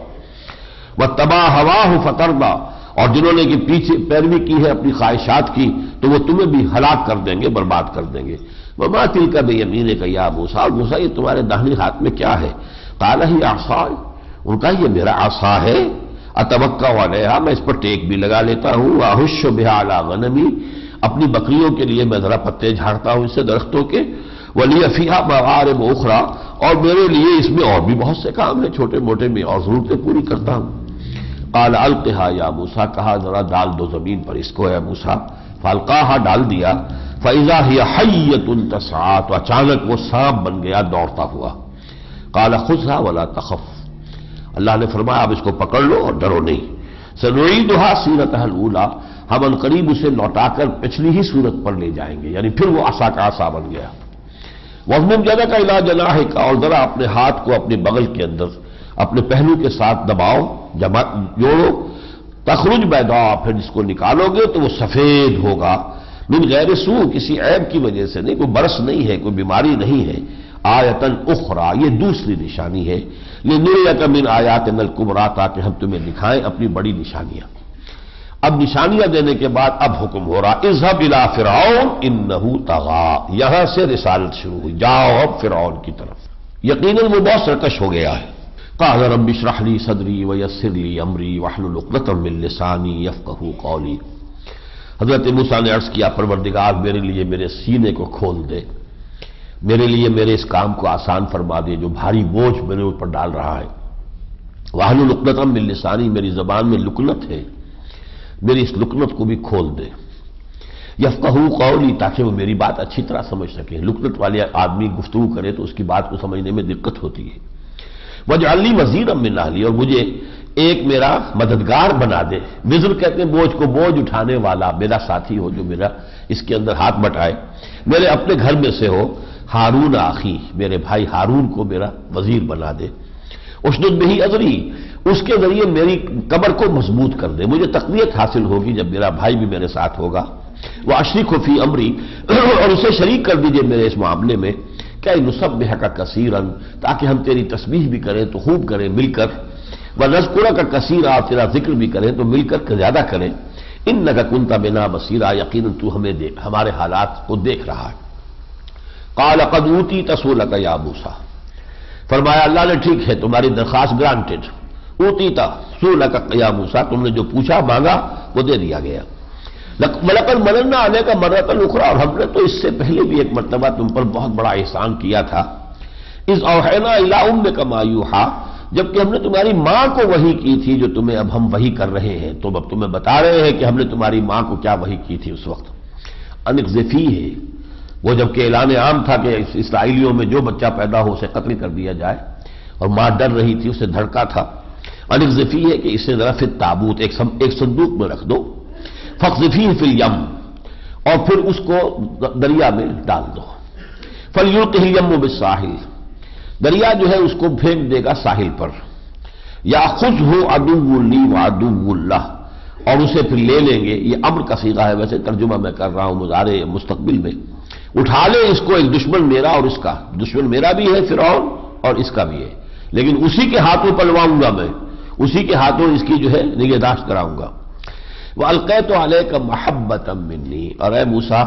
وَاتَّبَعَ هَوَاهُ فَتَرْضَىٰ، اور جنہوں نے کہ پیچھے پیروی کی ہے اپنی خواہشات کی تو وہ تمہیں بھی ہلاک کر دیں گے، برباد کر دیں گے۔ وَمَا تِلْكَ بِيَمِينِكَ يَا مُوسَىٰ، موسیٰ یہ تمہارے داہنے ہاتھ میں کیا ہے؟ قَالَ هِيَ عَصَايَ، ان کا یہ میرا عصا ہے، اتوکا علیہا، میں اس پر ٹیک بھی لگا لیتا ہوں، احش بہا علی غنمی، اپنی بکریوں کے لیے میں ذرا پتے جھاڑتا ہوں اس سے درختوں کے، ولی فیہا مغارب اخرى، اور میرے لیے اس میں اور بھی بہت سے کام ہیں چھوٹے موٹے، میں اور ضرورتیں پوری کرتا ہوں۔ قال القھا یا موسیٰ، کہا ذرا ڈال دو زمین پر اس کو اے موسیٰ، فالقاہا، ڈال دیا، فاذا ہی حیۃ تسعیٰ، تو اچانک وہ سانپ بن گیا دوڑتا ہوا۔ قال خذھا ولا تخف، اللہ نے فرمایا اب اس کو پکڑ لو اور ڈرو نہیں۔ سنعیدھا سیرتھا الاولی، ہم ان قریب اسے لوٹا کر پچھلی ہی صورت پر لے جائیں گے، یعنی پھر وہ عصا کا عصا بن گیا۔ وَاضْمُمْ يَدَكَ إِلَىٰ جَنَاحِكَ، اور ذرا اپنے ہاتھ کو اپنے بغل کے اندر اپنے پہلو کے ساتھ دباؤ، جوڑو، تخرج بیضاء، پھر جس کو نکالو گے تو وہ سفید ہوگا، من غیر سوء، کسی عیب کی وجہ سے نہیں، کوئی برس نہیں ہے، کوئی بیماری نہیں ہے، آیتن اخرى، یہ دوسری نشانی ہے، لنریک من آیاتنا الکبریٰ، تاکہ ہم تمہیں دکھائیں اپنی بڑی نشانیاں۔ اب نشانیاں دینے کے بعد اب حکم ہو رہا، اذهب الى فرعون انه طغى، یہاں سے رسالت شروع ہوئی، جاؤ اب فرعون کی طرف، یقیناً وہ بہت سرکش ہو گیا ہے۔ قال رب اشرح لي صدری ويسر لي امری واحلل عقدۃ من لسانی یفقهوا قولی، حضرت موسیٰ نے عرض کیا پروردگار میرے لیے میرے سینے کو کھول دے، میرے لیے میرے اس کام کو آسان فرما دے جو بھاری بوجھ میرے اوپر ڈال رہا ہے، واحلل عقدۃ من لسانی، میری زبان میں لکنت ہے، میری اس لکنت کو بھی کھول دے، یفقهوا قولی، تاکہ وہ میری بات اچھی طرح سمجھ سکے، لکنت والے آدمی گفتگو کرے تو اس کی بات کو سمجھنے میں دقت ہوتی ہے۔ وَاجْعَلْ لِي وَزِيرًا مِّنْ أَهْلِي، اور مجھے ایک میرا مددگار بنا دے، وزر کہتے ہیں بوجھ کو، بوجھ اٹھانے والا، میرا ساتھی ہو جو میرا اس کے اندر ہاتھ بٹائے، میرے اپنے گھر میں سے ہو، ہارون اخی، میرے بھائی ہارون کو میرا وزیر بنا دے، اشدد بہ اذری، اس کے ذریعے میری کمر کو مضبوط کر دے، مجھے تقویت حاصل ہوگی جب میرا بھائی بھی میرے ساتھ ہوگا، واشرکہ فی امری، اور اسے شریک کر دیجئے میرے اس معاملے میں، کہ نسبحک کثیرا، تاکہ ہم تیری تسبیح بھی کریں تو خوب کریں مل کر، ونذکرک کثیرا، تیرا ذکر بھی کریں تو مل کر زیادہ کریں، انک کنت بنا بصیرا، یقیناً تو ہمیں ہمارے حالات کو دیکھ رہا ہے۔ قال قد اوتیت سؤلک یا موسیٰ، فرمایا اللہ نے ٹھیک ہے تمہاری درخواست گرانٹڈ، اوتیت سؤلک یا موسیٰ، تم نے جو پوچھا مانگا وہ دے دیا گیا۔ وَلَقَدْ مَنَنَّا عَلَيْكَ مَرَّةً أُخْرَىٰ، اور ہم نے تو اس سے پہلے بھی ایک مرتبہ تم پر بہت بڑا احسان کیا تھا، اِذْ أَوْحَيْنَا إِلَىٰ أُمِّكَ مَا يُوحَىٰ، جبکہ ہم نے تمہاری ماں کو وحی کی تھی جو تمہیں اب ہم وحی کر رہے ہیں، تو اب تمہیں بتا رہے ہیں کہ ہم نے تمہاری ماں کو کیا وحی کی تھی اس وقت۔ أَنِ اقْذِفِيهِ، وہ جبکہ اعلان عام تھا کہ اسرائیلیوں میں جو بچہ پیدا ہو اسے قتل کر دیا جائے، اور ماں ڈر رہی تھی، اسے دھڑکا تھا، أَنِ اقْذِفِيهِ، کہ اسے ذرا فی التابوت، ایک صندوق میں رکھ دو، فاقذفیہ فی الیم، اور پھر اس کو دریا میں ڈال دو، فلیلقہ الیم بالساحل، دریا جو ہے اس کو پھینک دے گا ساحل پر، یاخذہ عدو لی وعدو لہ، اور اسے پھر لے لیں گے، یہ امر کا صیغہ ہے، ویسے ترجمہ میں کر رہا ہوں مضارع مستقبل میں، اٹھا لے اس کو، ایک دشمن میرا اور اس کا، دشمن میرا بھی ہے فرعون اور اس کا بھی ہے، لیکن اسی کے ہاتھوں پلواؤں گا میں، اسی کے ہاتھوں اس کی جو ہے نگہداشت کراؤں گا۔ وَأَلْقَيْتُ عَلَيْكَ مَحَبَّةً مِّنِّي، اور اے موسیٰ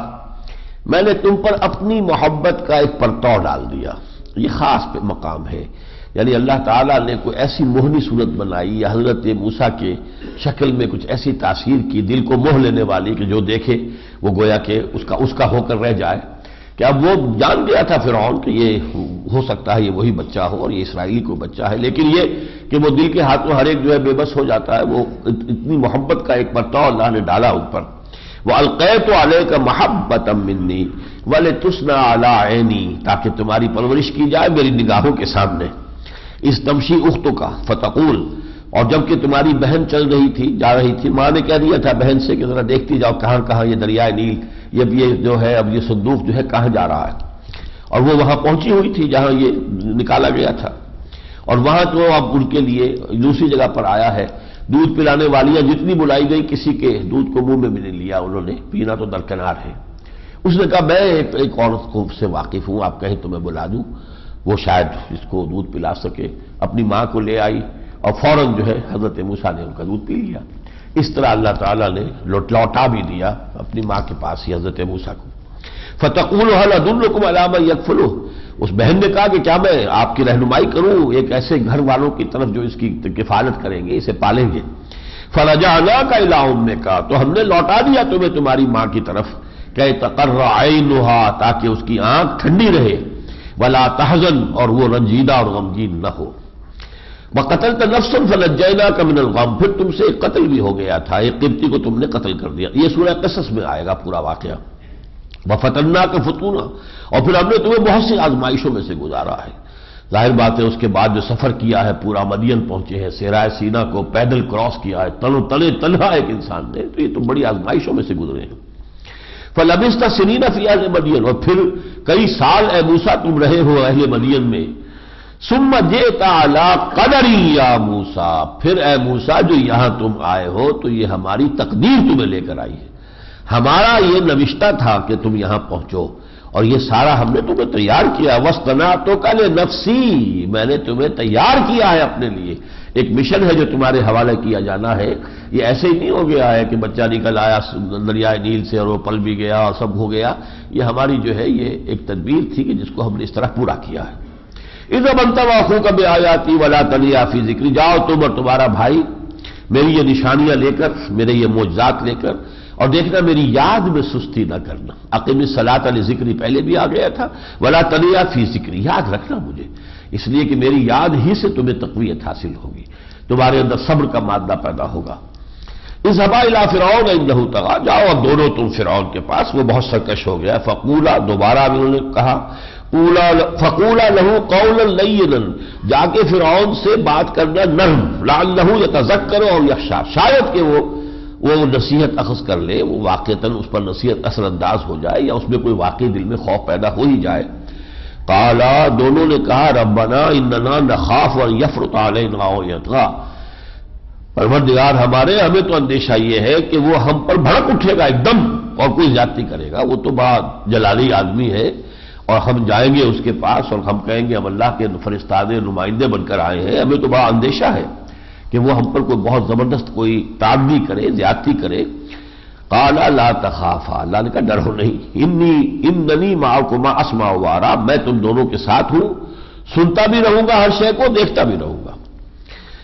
میں نے تم پر اپنی محبت کا ایک پرتو ڈال دیا، یہ خاص مقام ہے، یعنی اللہ تعالیٰ نے کوئی ایسی موہنی صورت بنائی یا حضرت موسیٰ کے شکل میں کچھ ایسی تاثیر کی، دل کو موہ لینے والی کہ جو دیکھے وہ گویا کہ اس کا ہو کر رہ جائے، کہ اب وہ جان گیا تھا فرعون کہ یہ ہو سکتا ہے یہ وہی بچہ ہو اور یہ اسرائیلی کوئی بچہ ہے، لیکن یہ کہ وہ دل کے ہاتھوں ہر ایک جو ہے بے بس ہو جاتا ہے، وہ اتنی محبت کا ایک مرتبہ اللہ نے ڈالا ان پر. وَأَلْقَيْتُ عَلَيْكَ مَحَبَّةً مِّنِّي وَلِتُصْنَعَ عَلَىٰ عَيْنِي، تاکہ تمہاری پرورش کی جائے میری نگاہوں کے سامنے. اس تمشی اختوں کا فتقول، اور جب کہ تمہاری بہن چل رہی تھی جا رہی تھی، ماں نے کہہ دیا تھا بہن سے کہ ذرا دیکھتی جاؤ کہاں کہاں یہ دریائے نیل، یہ جو ہے اب یہ صندوق جو ہے کہاں جا رہا ہے. اور وہ وہاں پہنچی ہوئی تھی جہاں یہ نکالا گیا تھا، اور وہاں تو اب ان کے لیے دوسری جگہ پر آیا ہے. دودھ پلانے والیاں جتنی بلائی گئی کسی کے دودھ کو منہ میں بھی نہیں لیا انہوں نے، پینا تو درکنار ہے. اس نے کہا میں ایک عورت کو سے واقف ہوں، آپ کہیں تو میں بلا دوں، وہ شاید اس کو دودھ پلا سکے. اپنی ماں کو لے آئی اور فوراً جو ہے حضرت موسیٰ نے ان کا دودھ پی لیا. اس طرح اللہ تعالیٰ نے لوٹا بھی دیا اپنی ماں کے پاس ہی حضرت موسیٰ کو. فَتَقُولُ هَلْ أَدُلُّكُمْ عَلَىٰ مَن يَكْفُلُهُ، اس بہن نے کہا کہ کیا میں آپ کی رہنمائی کروں ایک ایسے گھر والوں کی طرف جو اس کی کفالت کریں گے، اسے پالیں گے. فَرَجَعْنَاكَ إِلَىٰ أُمِّكَ، تو ہم نے لوٹا دیا تمہیں تمہاری ماں کی طرف، کہ تَقَرَّ عَيْنُهَا، تاکہ اس کی آنکھ ٹھنڈی رہے، وَلَا تَحْزَنْ، اور وہ رنجیدہ اور غمگین نہ ہو. وَقَتَلْتَ نَفْسًا فَنَجَّيْنَاكَ مِنَ الْغَمِّ، پھر تم سے ایک قتل بھی ہو گیا تھا، ایک قبطی کو تم نے قتل کر دیا. یہ سورہ قصص میں آئے گا پورا واقعہ. وَفَتَنَّاكَ فُتُونًا، اور پھر ہم نے تمہیں بہت سی آزمائشوں میں سے گزارا ہے. ظاہر بات ہے اس کے بعد جو سفر کیا ہے پورا مدین پہنچے ہیں، صحرائے سینا کو پیدل کراس کیا ہے، تنہا ایک انسان نے، تو یہ تو بڑی آزمائشوں میں سے گزرے ہیں. فَلَبِثْتَ سِنِينَ فِي أَهْلِ مَدْيَنَ، اور پھر کئی سال اے موسیٰ تم رہے ہو اہل مدین میں. ثُمَّ جِئْتَ عَلَىٰ قَدَرٍ يَا موسیٰ، پھر اے موسیٰ جو یہاں تم آئے ہو تو یہ ہماری تقدیر تمہیں لے کر آئی ہے، ہمارا یہ نوشتہ تھا کہ تم یہاں پہنچو، اور یہ سارا ہم نے تمہیں تیار کیا. وَاصْطَنَعْتُكَ لِنَفْسِي، میں نے تمہیں تیار کیا ہے اپنے لیے. ایک مشن ہے جو تمہارے حوالے کیا جانا ہے. یہ ایسے ہی نہیں ہو گیا ہے کہ بچہ نکل آیا دریائے نیل سے اور وہ پل بھی گیا اور سب ہو گیا. یہ ہماری جو ہے یہ ایک تدبیر تھی کہ جس کو ہم نے اس طرح پورا کیا ہے. اِذْهَبْ أَنْتَ وَأَخُوكَ بِآيَاتِي وَلَا تَنِيَا فِي ذِكْرِي، جاؤ تم اور تمہارا بھائی میری یہ نشانیاں لے کر، میرے یہ معجزات لے کر، اور دیکھنا میری یاد میں سستی نہ کرنا. اقیم الصلاۃ لذکری پہلے بھی آ گیا تھا، ولا تنیا فی ذکری، یاد رکھنا مجھے، اس لیے کہ میری یاد ہی سے تمہیں تقویت حاصل ہوگی، تمہارے اندر صبر کا مادہ پیدا ہوگا. اذهبا الی فرعون انہ طغی، جاؤ اب دونوں تم فرعون کے پاس، وہ بہت سرکش ہو گیا. فقولا، دوبارہ بھی انہوں نے کہا، فقولا لہ قولا لینا، جا کے فرعون سے بات کرنا نرم، لعلہ یتذکر او یخشی، شاید کہ وہ نصیحت اخذ کر لے، وہ واقعتاً اس پر نصیحت اثر انداز ہو جائے یا اس میں کوئی واقعی دل میں خوف پیدا ہو ہی جائے. قالا، دونوں نے کہا، ربنا اننا نخاف ان یفرط علینا او یطغی، پروردگار ہمارے، ہمیں تو اندیشہ یہ ہے کہ وہ ہم پر بھڑک اٹھے گا ایک دم اور کوئی زیادتی کرے گا. وہ تو بڑا جلالی آدمی ہے، اور ہم جائیں گے اس کے پاس اور ہم کہیں گے ہم اللہ کے فرستادے نمائندے بن کر آئے ہیں، ہمیں تو بڑا اندیشہ ہے کہ وہ ہم پر کوئی بہت زبردست کوئی تعدی کرے، زیادتی کرے. قال لا تخافا، اللہ نے کہا ڈرو نہیں، اننی معکما اسمع و ارى، میں تم دونوں کے ساتھ ہوں، سنتا بھی رہوں گا ہر شے کو، دیکھتا بھی رہوں گا.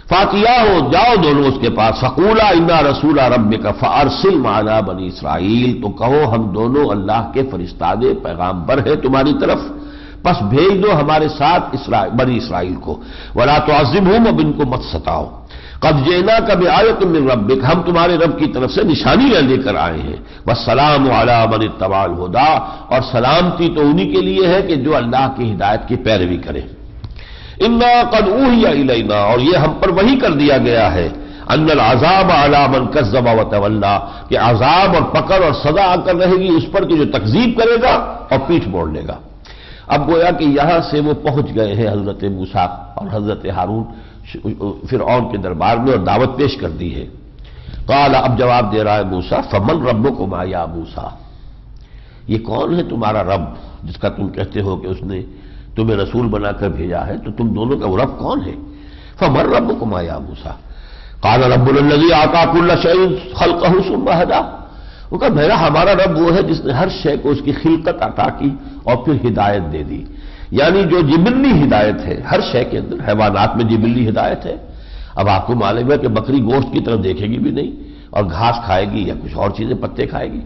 فاتیاہ، جاؤ دونوں اس کے پاس. فقولا انا رسول ربک فارسل معنا بنی اسرائیل، تو کہو ہم دونوں اللہ کے فرستادے پیغامبر ہیں تمہاری طرف، بس بھیج دو ہمارے ساتھ بنی اسرائیل کو. ولا تعذبہم، اب ان کو مت ستاؤ. قد جئناک بآیۃ من ربک، ہم تمہارے رب کی طرف سے نشانیاں لے کر آئے ہیں. والسلام علی من اتبع الہدی، اور سلامتی تو انہی کے لیے ہے کہ جو اللہ کی ہدایت کی پیروی کرے. انا قد اوحی الینا، اور یہ ہم پر وحی کر دیا گیا ہے، ان العذاب علی من کذب وتولی، کہ عذاب اور پکڑ اور سزا آ کر رہے گی اس پر کہ جو تکذیب کرے گا اور پیٹھ موڑ لے گا. اب گویا کہ یہاں سے وہ پہنچ گئے ہیں حضرت موسیٰ اور حضرت ہارون فرعون کے دربار میں اور دعوت پیش کر دی ہے. قال، اب جواب دے رہا ہے موسیٰ، فمن ربکما یا موسیٰ، یہ کون ہے تمہارا رب جس کا تم کہتے ہو کہ اس نے تمہیں رسول بنا کر بھیجا ہے، تو تم دونوں کا وہ رب کون ہے؟ فمن ربکما یا موسیٰ، قال ربنا الذی اعطی کل شیء خلقہ ثم ہدی، وہ کہا میرا ہمارا رب وہ ہے جس نے ہر شے کو اس کی خلقت عطا کی اور پھر ہدایت دے دی. یعنی جو جبلی ہدایت ہے ہر شے کے اندر، حیوانات میں جبلی ہدایت ہے. اب آپ کو معلوم ہے کہ بکری گوشت کی طرف دیکھے گی بھی نہیں اور گھاس کھائے گی یا کچھ اور چیزیں پتے کھائے گی،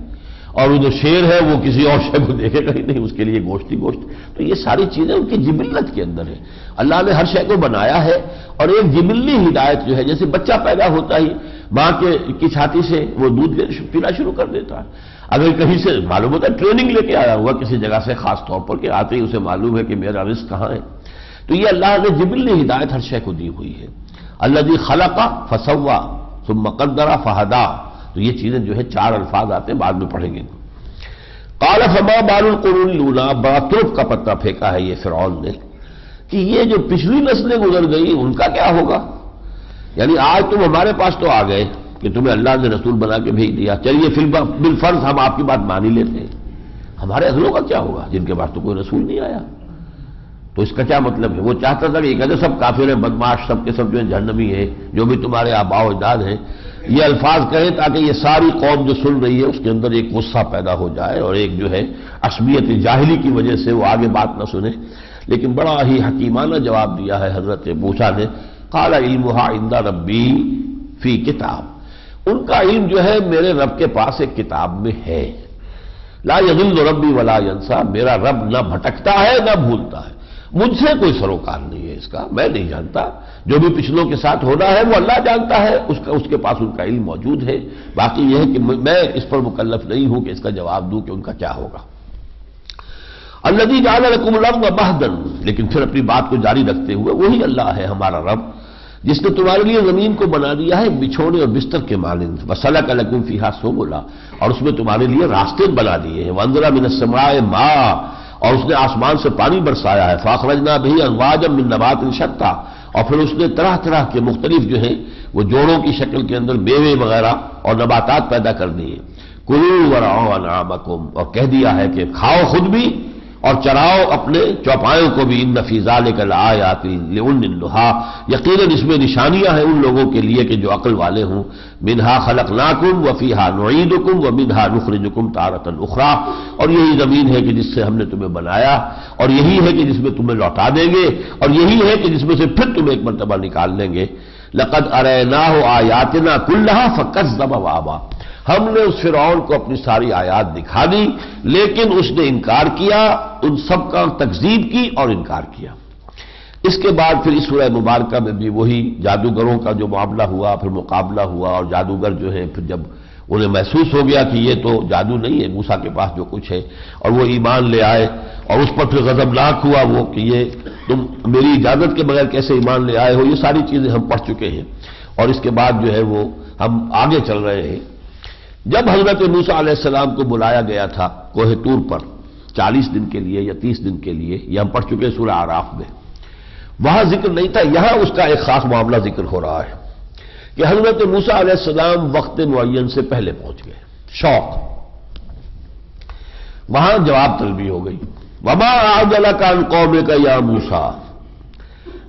اور وہ جو شیر ہے وہ کسی اور شے کو دیکھے گا ہی نہیں، اس کے لیے گوشت ہی گوشت۔ تو یہ ساری چیزیں ان کی جبلت کے اندر ہے، اللہ نے ہر شے کو بنایا ہے، اور ایک جبلی ہدایت جو ہے، جیسے بچہ پیدا ہوتا ہی ماں کی چھاتی سے وہ دودھ پینا شروع کر دیتا ہے، اگر کہیں سے معلوم ہوتا ہے ٹریننگ لے کے آیا ہوا کسی جگہ سے خاص طور پر کہ آتے ہی اسے معلوم ہے کہ میرا رزق کہاں ہے، تو یہ اللہ نے جبلی ہدایت ہر شے کو دی ہوئی ہے۔ الذی خلق فسوی ثم قدر فہدی، تو یہ چیزیں جو ہے 4 الفاظ آتے ہیں، بعد میں پڑھیں گے۔ قال فما بال القرون الاولی، بڑا ترپ کا پتہ پھینکا ہے یہ فرعون نے کہ یہ جو پچھلی نسلیں گزر گئی ان کا کیا ہوگا؟ یعنی آج تم ہمارے پاس تو آ گئے کہ تمہیں اللہ نے رسول بنا کے بھیج دیا، چلیے بالفرض ہم آپ کی بات مان ہی لیتے ہیں، ہمارے اگلوں کا کیا ہوگا جن کے پاس تو کوئی رسول نہیں آیا؟ تو اس کا کیا مطلب ہے؟ وہ چاہتا تھا کہ یہ کہتے سب کافر ہیں، بدماش، سب کے سب جو ہے جہنمی ہیں، جو بھی تمہارے آباء و اجداد ہیں، یہ الفاظ کہیں تاکہ یہ ساری قوم جو سن رہی ہے اس کے اندر ایک غصہ پیدا ہو جائے، اور ایک جو ہے عصبیت جاہلی کی وجہ سے وہ آگے بات نہ سنے۔ لیکن بڑا ہی حکیمانہ جواب دیا ہے حضرت موسیٰ نے، قال علمها عند ربی فی کتاب، ان کا علم جو ہے میرے رب کے پاس ایک کتاب میں ہے، لا یضل ربی ولا ینسیٰ، میرا رب نہ بھٹکتا ہے نہ بھولتا ہے، مجھ سے کوئی سروکار نہیں ہے اس کا، میں نہیں جانتا، جو بھی پچھلوں کے ساتھ ہونا ہے وہ اللہ جانتا ہے، اس کے پاس ان کا علم موجود ہے، باقی یہ ہے کہ میں اس پر مکلف نہیں ہوں کہ اس کا جواب دوں کہ ان کا کیا ہوگا۔ الذی جعل لکم الارض مہدا، لیکن پھر اپنی بات کو جاری رکھتے ہوئے وہی اللہ ہے ہمارا رب جس نے تمہارے لیے زمین کو بنا دیا ہے بچھونے اور بستر کے مانند، وسلک لکم فیہا سبلا، اور اس میں تمہارے لیے راستے بنا دیے ہیں، وانزل من السماء ماء، اور اس نے آسمان سے پانی برسایا ہے، فاخرجنا به ازواجا من نبات شتى، اور پھر اس نے طرح طرح کے مختلف جو ہیں وہ جوڑوں کی شکل کے اندر میوے وغیرہ اور نباتات پیدا کر دیے، کلوا ورعوا انعامکم، اور کہہ دیا ہے کہ کھاؤ خود بھی اور چراؤ اپنے چوپایوں کو بھی، ان فی ذلک لآیات لأولی النہی، یقیناً اس میں نشانیاں ہیں ان لوگوں کے لیے کہ جو عقل والے ہوں، منہا خلقناکم وفیہا نعیدکم ومنہا نخرجکم تارۃ اخری، اور یہی زمین ہے کہ جس سے ہم نے تمہیں بنایا، اور یہی ہے کہ جس میں تمہیں لوٹا دیں گے، اور یہی ہے کہ جس میں سے پھر تمہیں ایک مرتبہ نکال لیں گے۔ لقد اریناہ آیاتنا کلھا فکذب وابا، ہم نے اس فرعون کو اپنی ساری آیات دکھا دی لیکن اس نے انکار کیا، ان سب کا تکذیب کی اور انکار کیا۔ اس کے بعد پھر اس سورہ مبارکہ میں بھی وہی جادوگروں کا جو معاملہ ہوا، پھر مقابلہ ہوا، اور جادوگر جو ہے پھر جب انہیں محسوس ہو گیا کہ یہ تو جادو نہیں ہے، موسیٰ کے پاس جو کچھ ہے، اور وہ ایمان لے آئے، اور اس پر پھر غضبناک ہوا وہ کہ یہ تم میری اجازت کے بغیر کیسے ایمان لے آئے ہو، یہ ساری چیزیں ہم پڑھ چکے ہیں، اور اس کے بعد جو ہے وہ ہم آگے چل رہے ہیں۔ جب حضرت موسیٰ علیہ السلام کو بلایا گیا تھا کوہ طور پر 40 دن کے لیے یا 30 دن کے لیے، یہ ہم پڑھ چکے ہیں سورہ اعراف میں، وہاں ذکر نہیں تھا، یہاں اس کا ایک خاص معاملہ ذکر ہو رہا ہے کہ حضرت موسیٰ علیہ السلام وقت معین سے پہلے پہنچ گئے، شوق، وہاں جواب طلبی ہو گئی، وما اعجلک عن قومک یا موسیٰ،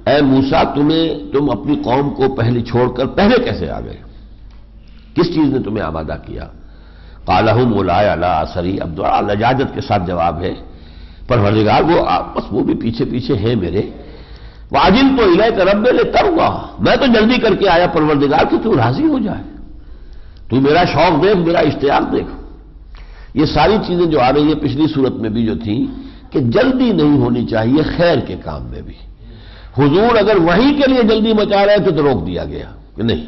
اے موسیٰ تم اپنی قوم کو پہلے چھوڑ کر پہلے کیسے آ گئے، کس چیز نے تمہیں آمادہ کیا؟ قال هم اولائی علی اثری، اب دعا لجاجت کے ساتھ جواب ہے، پروردگار بس وہ بھی پیچھے پیچھے ہیں میرے، وعجلت الیک رب لترضی، میں تو جلدی کر کے آیا پروردگار کہ تو راضی ہو جائے، تو میرا شوق دیکھ، میرا اشتیاق دیکھ۔ یہ ساری چیزیں جو آ رہی ہیں پچھلی صورت میں بھی جو تھیں کہ جلدی نہیں ہونی چاہیے خیر کے کام میں بھی، حضور اگر وحی کے لیے جلدی مچا رہے تھے تو روک دیا گیا کہ نہیں،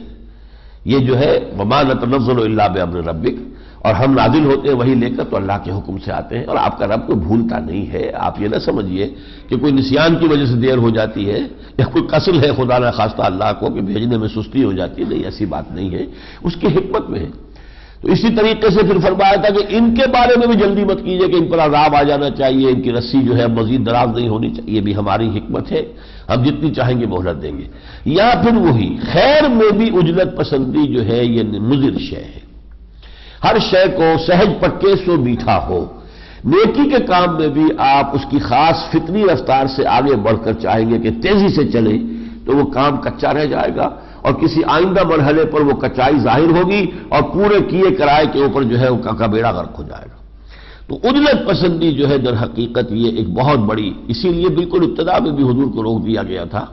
یہ جو ہے وما نتنزل الا بامر ربک، اور ہم نازل ہوتے ہیں وہی لے کر تو اللہ کے حکم سے آتے ہیں، اور آپ کا رب کوئی بھولتا نہیں ہے، آپ یہ نہ سمجھیے کہ کوئی نسیان کی وجہ سے دیر ہو جاتی ہے یا کوئی کسل ہے خدا نہ خواستہ اللہ کو کہ بھیجنے میں سستی ہو جاتی ہے، نہیں، ایسی بات نہیں ہے، اس کی حکمت میں ہے۔ تو اسی طریقے سے پھر فرمایا تھا کہ ان کے بارے میں بھی جلدی مت کیجیے کہ ان پر عذاب آ جانا چاہیے، ان کی رسی جو ہے مزید دراز نہیں ہونی چاہیے، یہ بھی ہماری حکمت ہے، ہم جتنی چاہیں گے مہلت دیں گے۔ یا پھر وہی خیر میں بھی اجلت پسندی جو ہے یہ مضر شے ہے، ہر شے کو سہج پکے سو میٹھا ہو، نیکی کے کام میں بھی آپ اس کی خاص فطری رفتار سے آگے بڑھ کر چاہیں گے کہ تیزی سے چلے تو وہ کام کچا رہ جائے گا، اور کسی آئندہ مرحلے پر وہ کچائی ظاہر ہوگی اور پورے کیے کرائے کے اوپر جو ہے ان کا بیڑا غرق ہو جائے گا۔ تو اجلت پسندی جو ہے در حقیقت یہ ایک بہت بڑی، اسی لیے بالکل ابتدا میں بھی حضور کو روک دیا گیا تھا،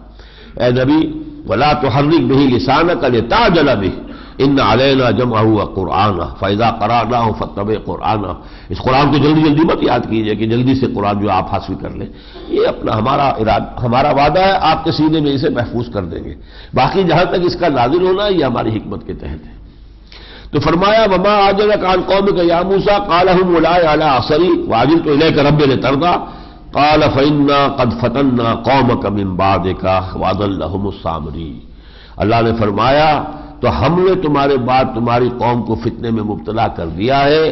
اے نبی ولا تحرک به لسانک لتعجل به، ان علینا جمعہ و قرآنہ فاذا قرأناہ فاتبع قرآنہ، اس قرآن کو جلدی جلدی مت یاد کیجئے کہ جلدی سے قرآن جو آپ حاصل کر لیں، یہ اپنا ہمارا وعدہ ہے، آپ کے سینے میں اسے محفوظ کر دیں گے، باقی جہاں تک اس کا نازل ہونا ہے یہ ہماری حکمت کے تحت ہے۔ تو فرمایا وما عجلک عن قومک یا موسیٰ قال هم اولائی علی اثری وعجلت الیک رب لترضی قال فإنا قد فتنا قومک من بعدک وأضلهم السامری، اللہ نے فرمایا تو ہم نے تمہارے بعد تمہاری قوم کو فتنے میں مبتلا کر دیا ہے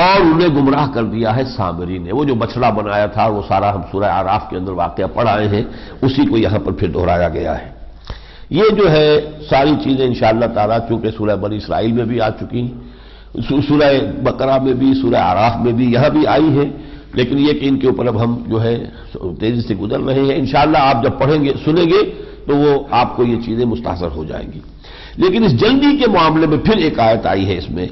اور انہیں گمراہ کر دیا ہے سامری نے، وہ جو بچڑا بنایا تھا وہ سارا ہم سورہ اعراف کے اندر واقعہ پڑھ آئے ہیں، اسی کو یہاں پر پھر دہرایا گیا ہے۔ یہ جو ہے ساری چیزیں انشاءاللہ تعالیٰ چونکہ سورہ بنی اسرائیل میں بھی آ چکی، سورہ بقرہ میں بھی، سورہ اعراف میں بھی، یہاں بھی آئی ہے، لیکن یہ کہ ان کے اوپر اب ہم جو ہے تیزی سے گزر رہے ہیں، انشاءاللہ آپ جب پڑھیں گے سنیں گے تو وہ آپ کو یہ چیزیں مستحضر ہو جائیں گی۔ لیکن اس جلدی کے معاملے میں پھر ایک آیت آئی ہے اس میں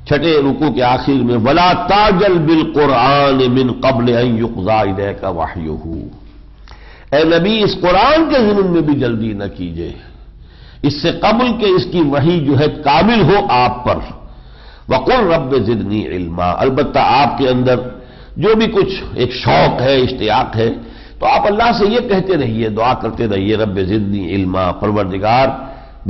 چھٹے رکوع کے آخر میں وَلَا تَعْجَلْ بِالْقُرْآنِ مِنْ قَبْلِ أَنْ يُقْضَىٰ إِلَيْكَ وَحْيُهُ، اے نبی اس قرآن کے ضمن میں بھی جلدی نہ کیجئے اس سے قبل کہ اس کی وحی جو ہے کامل ہو آپ پر، وَقُلْ رَبِّ زِدْنِي عِلْمًا، البتہ آپ کے اندر جو بھی کچھ ایک شوق ہے، اشتیاق ہے، تو آپ اللہ سے یہ کہتے رہیے، دعا کرتے رہیے رب زدنی علما، پروردگار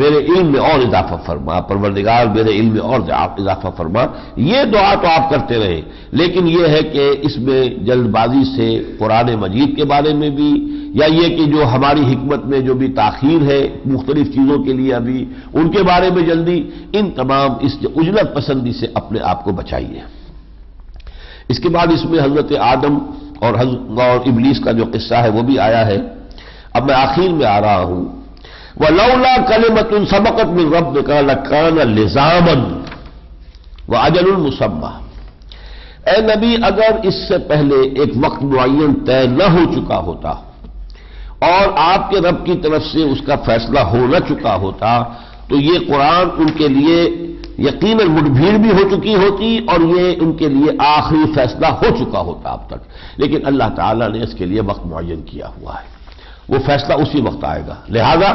میرے علم میں اور اضافہ فرما، پروردگار میرے علم میں اور اضافہ فرما، یہ دعا تو آپ کرتے رہے، لیکن یہ ہے کہ اس میں جلد بازی سے قرآن مجید کے بارے میں بھی، یا یہ کہ جو ہماری حکمت میں جو بھی تاخیر ہے مختلف چیزوں کے لیے ابھی ان کے بارے میں جلدی، ان تمام اس عجلت پسندی سے اپنے آپ کو بچائیے۔ اس کے بعد اس میں حضرت آدم اور ابلیس کا جو قصہ ہے وہ بھی آیا ہے۔ اب میں آخر میں آ رہا ہوں وَلَوْلَا كَلِمَةٌ سَبَقَتْ مِنْ رَبِّكَ لَكَانَ لِزَامًا وَأَجَلٌ مُّسَمًّى، اے نبی اگر اس سے پہلے ایک وقت معین طے نہ ہو چکا ہوتا اور آپ کے رب کی طرف سے اس کا فیصلہ ہو نہ چکا ہوتا تو یہ قرآن ان کے لیے یقیناً مڈبھیڑ بھی ہو چکی ہوتی اور یہ ان کے لیے آخری فیصلہ ہو چکا ہوتا اب تک، لیکن اللہ تعالیٰ نے اس کے لیے وقت معین کیا ہوا ہے، وہ فیصلہ اسی وقت آئے گا، لہذا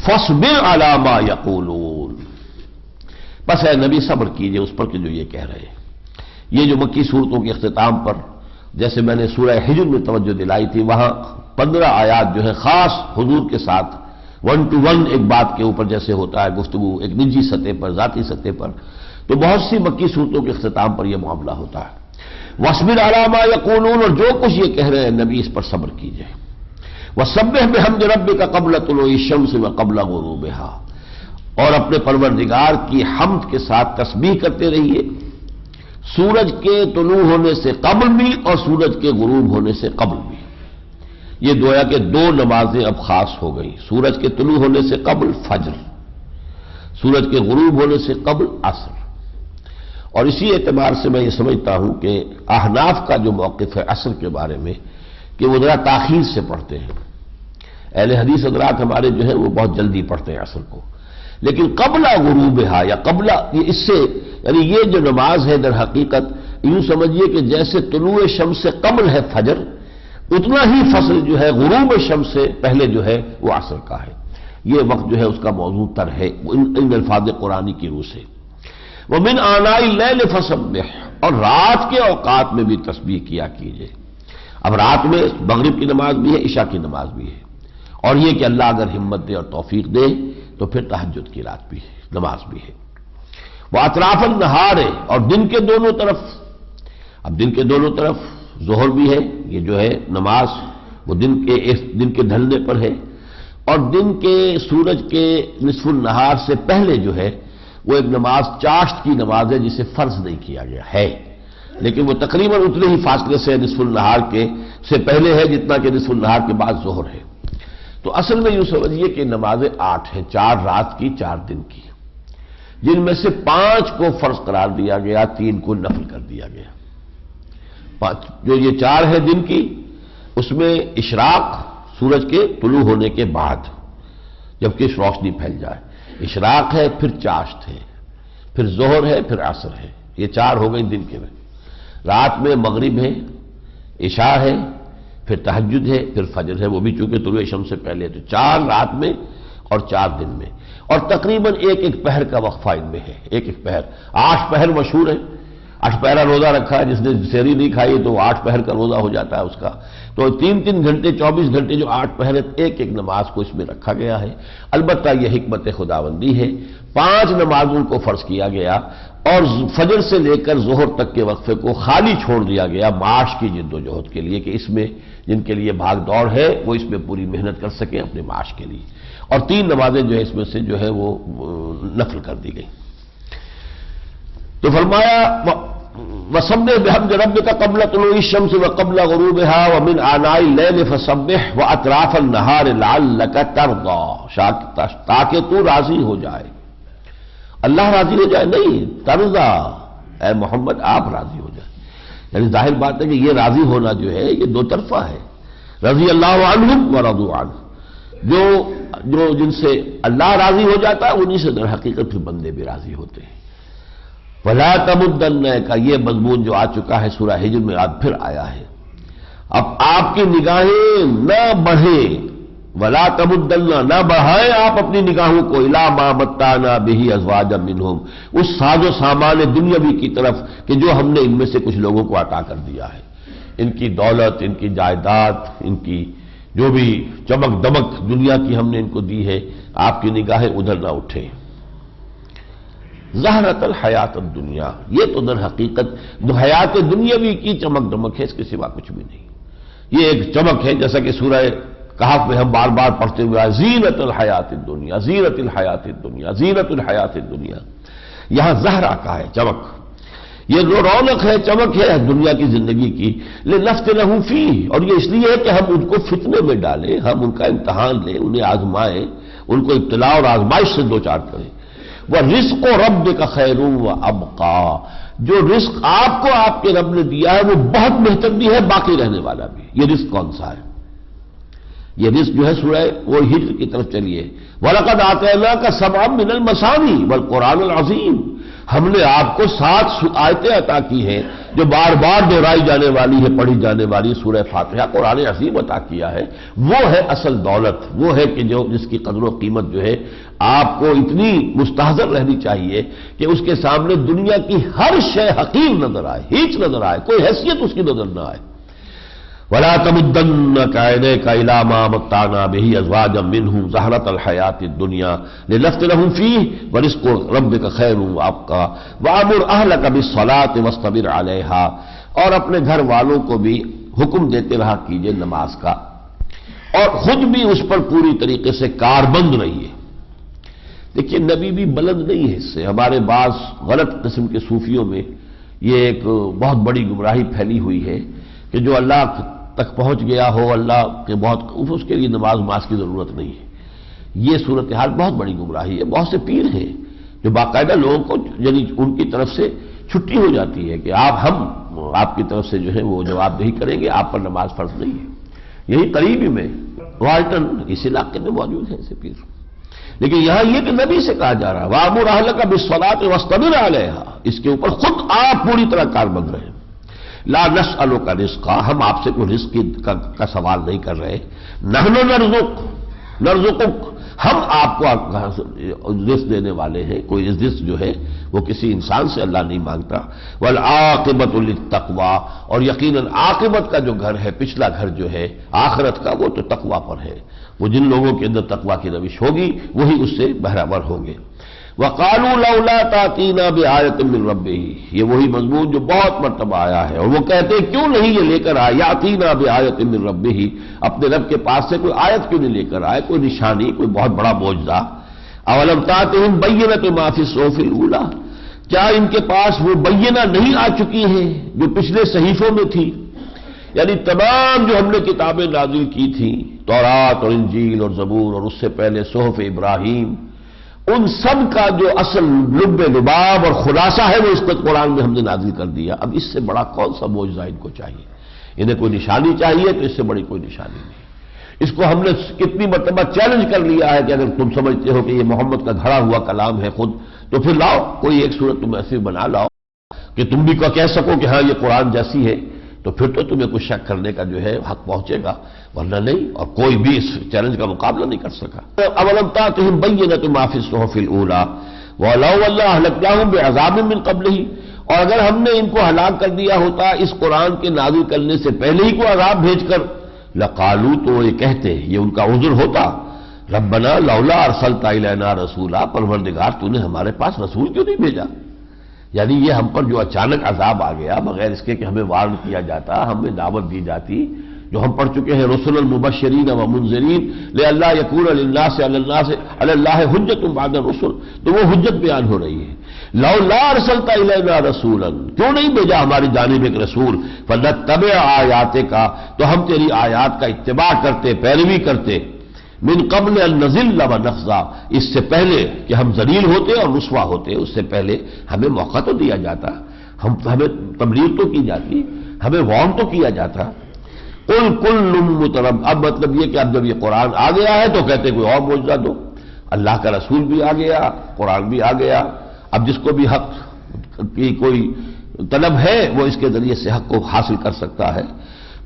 فاصبر علی ما یقولون، بس اے نبی صبر کیجئے اس پر کہ جو یہ کہہ رہے ہیں۔ یہ جو مکی صورتوں کے اختتام پر جیسے میں نے سورہ حجر میں توجہ دلائی تھی، وہاں 15 آیات جو ہے خاص حضور کے ساتھ 1 to 1 ایک بات کے اوپر جیسے ہوتا ہے گفتگو ایک نجی سطح پر، ذاتی سطح پر، تو بہت سی مکی صورتوں کے اختتام پر یہ معاملہ ہوتا ہے۔ وَاصْبِرْ عَلَىٰ مَا يَقُولُونَ، اور جو کچھ یہ کہہ رہے ہیں نبی اس پر صبر کیجئے۔ وَسَبِّحْ بِحَمْدِ رَبِّكَ قَبْلَ طُلُوعِ الشَّمْسِ وَقَبْلَ غُرُوبِهَا، اور اپنے پروردگار کی حمد کے ساتھ تسبیح کرتے رہیے سورج کے طلوع ہونے سے قبل بھی اور سورج کے غروب ہونے سے قبل بھی۔ یہ گویا کہ 2 نمازیں اب خاص ہو گئی، سورج کے طلوع ہونے سے قبل فجر، سورج کے غروب ہونے سے قبل عصر۔ اور اسی اعتبار سے میں یہ سمجھتا ہوں کہ احناف کا جو موقف ہے عصر کے بارے میں کہ وہ ذرا تاخیر سے پڑھتے ہیں، اہل حدیث حضرات ہمارے جو ہیں وہ بہت جلدی پڑھتے ہیں عصر کو، لیکن قبل غروبہا یا قبل، یہ اس سے یعنی یہ جو نماز ہے در حقیقت یوں سمجھیے کہ جیسے طلوع شمس سے قبل ہے فجر، اتنا ہی فصل جو ہے غروب شمس سے پہلے جو ہے وہ عصر کا ہے۔ یہ وقت جو ہے اس کا موضوع تر ہے ان الفاظ قرآنی کی روح سے۔ وَمِنْ آنَاءِ اللَّيْلِ فَسَبِّحْ، اور رات کے اوقات میں بھی تسبیح کیا کیجئے۔ اب رات میں مغرب کی نماز بھی ہے، عشاء کی نماز بھی ہے، اور یہ کہ اللہ اگر ہمت دے اور توفیق دے تو پھر تہجد کی رات بھی ہے، نماز بھی ہے۔ وَأَطْرَافَ النَّهَارِ، اور دن کے دونوں طرف، اب دن کے دونوں طرف ظہر بھی ہے، یہ جو ہے نماز وہ دن کے ڈھلنے پر ہے، اور دن کے سورج کے نصف النہار سے پہلے جو ہے وہ ایک نماز چاشت کی نماز ہے جسے فرض نہیں کیا گیا ہے، لیکن وہ تقریباً اتنے ہی فاصلے سے نصف النہار کے سے پہلے ہے جتنا کہ نصف النہار کے بعد ظہر ہے۔ تو اصل میں یوں سمجھیے کہ نمازیں 8 ہیں، 4 رات کی 4 دن کی، جن میں سے 5 کو فرض قرار دیا گیا، 3 کو نفل کر دیا گیا۔ جو یہ 4 ہے دن کی، اس میں اشراق سورج کے طلوع ہونے کے بعد جبکہ روشنی پھیل جائے، اشراق ہے، پھر چاشت ہے، پھر ظہر ہے، پھر عصر ہے، یہ 4 ہو گئی دن کے میں۔ رات میں مغرب ہے، عشاء ہے، پھر تہجد ہے، پھر فجر ہے، وہ بھی چونکہ طلوع شمس سے پہلے ہے، تو 4 رات میں اور 4 دن میں، اور تقریباً ایک پہر کا وقفہ ان میں ہے، ایک پہر۔ 8 پہر مشہور ہے، 8 پہرا روزہ رکھا ہے، جس نے سحری نہیں کھائی تو 8 پہر کا روزہ ہو جاتا ہے اس کا، تو 3 گھنٹے 24 گھنٹے جو 8 پہر ہے، ایک نماز کو اس میں رکھا گیا ہے۔ البتہ یہ حکمت خداوندی ہے، 5 نمازوں کو فرض کیا گیا اور فجر سے لے کر ظہر تک کے وقفے کو خالی چھوڑ دیا گیا معاش کی جد و جہد کے لیے، کہ اس میں جن کے لیے بھاگ دوڑ ہے وہ اس میں پوری محنت کر سکیں اپنے معاش کے لیے، اور 3 نمازیں جو ہے اس میں سے جو ہے وہ نفل کر دی گئی۔ تو فرمایا وَسَبِّحْ بِحَمْدِ رَبِّكَ قَبْلَ طُلُوعِ الشَّمْسِ وَقَبْلَ غُرُوبِهَا وَمِنْ آنَاءِ اللَّيْلِ فَسَبِّحْ وَأَطْرَافَ النَّهَارِ لَعَلَّكَ تَرْضَىٰ، تاکہ تو راضی ہو جائے۔ اللہ راضی ہو جائے نہیں، ترضا، اے محمد آپ راضی ہو جائیں۔ یعنی ظاہر بات ہے کہ یہ راضی ہونا جو ہے یہ 2 طرفہ ہے، رضی اللہ عنہم ورضوا عنہ، جو جن سے اللہ راضی ہو جاتا ہے انہی سے در حقیقت پھر بندے بھی راضی ہوتے ہیں۔ وَلَا تَمُدَّنَّ کا یہ مضمون جو آ چکا ہے سورہ ہجر میں آج پھر آیا ہے۔ اب آپ کی نگاہیں نہ بڑھیں، وَلَا تَمُدَّنَّ نہ بڑھائیں آپ اپنی نگاہوں کو إِلَىٰ مَا مَتَّعْنَا بِهِ أَزْوَاجًا مِّنْهُمْ، اس ساز و سامان دنیاوی کی طرف کہ جو ہم نے ان میں سے کچھ لوگوں کو عطا کر دیا ہے، ان کی دولت، ان کی جائیداد، ان کی جو بھی چمک دمک دنیا کی ہم نے ان کو دی ہے، آپ کی نگاہیں ادھر نہ اٹھیں۔ زہرۃ الحیات الدنیا، یہ تو در حقیقت حیات دنیاوی کی چمک دمک ہے، اس کے سوا کچھ بھی نہیں۔ یہ ایک چمک ہے، جیسا کہ سورہ کہف میں ہم بار بار پڑھتے ہوئے آئے، زینت الحیات الدنیا، زینت الحیات الدنیا، زینت الحیات الدنیا، یہاں زہرہ کا ہے چمک، یہ جو رونق ہے چمک ہے دنیا کی زندگی کی، لنفتنہم فیہ، اور یہ اس لیے ہے کہ ہم ان کو فتنے میں ڈالیں، ہم ان کا امتحان لیں، انہیں آزمائیں، ان کو ابتلاء اور آزمائش سے دوچار کریں۔ وَرِزْقُ رَبِّكَ خَيْرٌ وَأَبْقَىٰ، جو رزق آپ کو آپ کے رب نے دیا ہے وہ بہت بہتر بھی ہے، باقی رہنے والا بھی۔ یہ رزق کون سا ہے؟ یہ رزق جو ہے سورہ وہ ہجر کی طرف چلیے، وَلَقَدْ آتَيْنَاكَ سَبْعًا مِّنَ الْمَثَانِي وَالْقُرْآنِ الْعَظِيمِ، ہم نے آپ کو 7 آیتیں عطا کی ہیں جو بار بار دہرائی جانے والی ہے، پڑھی جانے والی سورہ فاتحہ، قرآن عظیم عطا کیا ہے۔ وہ ہے اصل دولت، وہ ہے کہ جس کی قدر و قیمت جو ہے آپ کو اتنی مستحضر رہنی چاہیے کہ اس کے سامنے دنیا کی ہر شے حقیر نظر آئے، ہیچ نظر آئے، کوئی حیثیت اس کی نظر نہ آئے۔ وَلَا تَمُدَّنَّكَ عَيْنَيْكَ إِلَىٰ مَا مَتَّعْنَا بِهِ أَزْوَاجًا مِّنْهُمْ زَهْرَةَ الْحَيَاةِ الدُّنْيَا لِنَفْتِنَهُمْ فِيهِ وَرِزْقُ رَبِّكَ خَيْرٌ وَأَبْقَىٰ وَأَمُرْ أَهْلَكَ بِالصَّلَاةِ وَاصْطَبِرْ عَلَيْهَا، اور اپنے گھر والوں کو بھی حکم دیتے رہا کیجئے نماز کا، اور خود بھی اس پر پوری طریقے سے کاربند رہیے۔ دیکھیے نبی بھی بلند نہیں ہے، اس سے ہمارے بعض غلط قسم کے صوفیوں میں یہ ایک بہت بڑی گمراہی پھیلی ہوئی ہے کہ جو اللہ تک پہنچ گیا ہو، اللہ کے بہت اس کے لیے نماز کی ضرورت نہیں ہے۔ یہ صورتحال بہت بڑی گمراہی ہے۔ بہت سے پیر ہیں جو باقاعدہ لوگوں کو یعنی ان کی طرف سے چھٹی ہو جاتی ہے کہ ہم آپ کی طرف سے جو ہے وہ جواب دہی کریں گے، آپ پر نماز فرض نہیں ہے۔ یہی قریبی میں وارٹن اس علاقے میں موجود ہے ایسے پیر، لیکن یہاں یہ کہ نبی سے کہا جا رہا ہے وَأَمُرْ أَهْلَكَ بِالصَّلَاةِ وَاصْطَبِرْ عَلَيْهَا، اس کے اوپر خود آپ پوری طرح کاربند رہیں۔ لا نسألک رزقا، ہم آپ سے کوئی رزق کا سوال نہیں کر رہے، نحن نرزقک، ہم آپ کو رزق دینے والے ہیں، کوئی رزق جو ہے وہ کسی انسان سے اللہ نہیں مانگتا۔ والعاقبۃ للتقویٰ، اور یقیناً عاقبت کا جو گھر ہے، پچھلا گھر جو ہے آخرت کا، وہ تو تقویٰ پر ہے، وہ جن لوگوں کے اندر تقویٰ کی روش ہوگی وہی اس سے بہرہور ہوں گے۔ وَقَالُوا لَوْلَا تَأْتِينَا بِآیَةٍ مِّن رَبِّهِ، یہ وہی مضمون جو بہت مرتبہ آیا ہے، اور وہ کہتے ہیں کیوں نہیں یہ لے کر آئے، یَأْتِينَا بِآیَةٍ مِّن رَبِّهِ، اپنے رب کے پاس سے کوئی آیت کیوں نہیں لے کر آئے، کوئی نشانی، کوئی بہت بڑا معجزہ۔ أَوَلَمْ تَأْتِهِمْ بَيِّنَةُ مَا فِي الصُّحُفِ الْأُولَىٰ، کیا ان کے پاس وہ بینہ نہیں آ چکی ہیں جو پچھلے صحیفوں میں تھی؟ یعنی تمام جو ہم نے کتابیں نازل کی تھیں، تورات اور انجیل اور زبور، اور اس سے پہلے صحف ابراہیم، ان سب کا جو اصل لب لباب اور خلاصہ ہے وہ اس پر قرآن میں ہم نے نازل کر دیا۔ اب اس سے بڑا کون سا معجزہ ان کو چاہیے؟ انہیں کوئی نشانی چاہیے تو اس سے بڑی کوئی نشانی نہیں۔ اس کو ہم نے کتنی مرتبہ چیلنج کر لیا ہے کہ اگر تم سمجھتے ہو کہ یہ محمد کا گھڑا ہوا کلام ہے خود، تو پھر لاؤ کوئی ایک صورت تم ایسی بنا لاؤ کہ تم بھی کہہ سکو کہ ہاں یہ قرآن جیسی ہے۔ تو پھر تو تمہیں کچھ شک کرنے کا جو ہے حق پہنچے گا، ورنہ نہیں، اور کوئی بھی اس چیلنج کا مقابلہ نہیں کر سکا۔ اولم تاتہم بینۃ ما فی الصحف الاولی ولو اللہ اہلکناہم بعذاب من قبلہ، اور اگر ہم نے ان کو ہلاک کر دیا ہوتا اس قرآن کے نازل کرنے سے پہلے ہی کوئی عذاب بھیج کر، لقالوا، تو یہ کہتے، یہ ان کا عذر ہوتا، ربنا لولا ارسلت الینا رسولا، پروردگار تو نے ہمارے پاس رسول کیوں نہیں بھیجا؟ یعنی یہ ہم پر جو اچانک عذاب آ گیا بغیر اس کے کہ ہمیں وارن کیا جاتا، ہمیں دعوت دی جاتی، جو ہم پڑھ چکے ہیں رسلا مبشرین و منذرین لئلا یکون للناس علی اللہ حجۃ بعد الرسل، تو وہ حجت بیان ہو رہی ہے۔ لولا ارسلت الینا رسولا، کیوں نہیں بھیجا ہماری جانب ایک رسول، فنتبع آیاتک، تو ہم تیری آیات کا اتباع کرتے، پیروی کرتے، من قبل ان نذل ونخزا، اس سے پہلے کہ ہم ذلیل ہوتے اور رسوا ہوتے، اس سے پہلے ہمیں موقع تو دیا جاتا، ہمیں تبلیغ تو کی جاتی، ہمیں وارن تو کیا جاتا۔ قل کل مترب، اب مطلب یہ کہ اب جب یہ قرآن آ گیا ہے تو کہتے کوئی اور معجزہ دو، اللہ کا رسول بھی آ گیا، قرآن بھی آ گیا، اب جس کو بھی حق کی کوئی طلب ہے وہ اس کے ذریعے سے حق کو حاصل کر سکتا ہے۔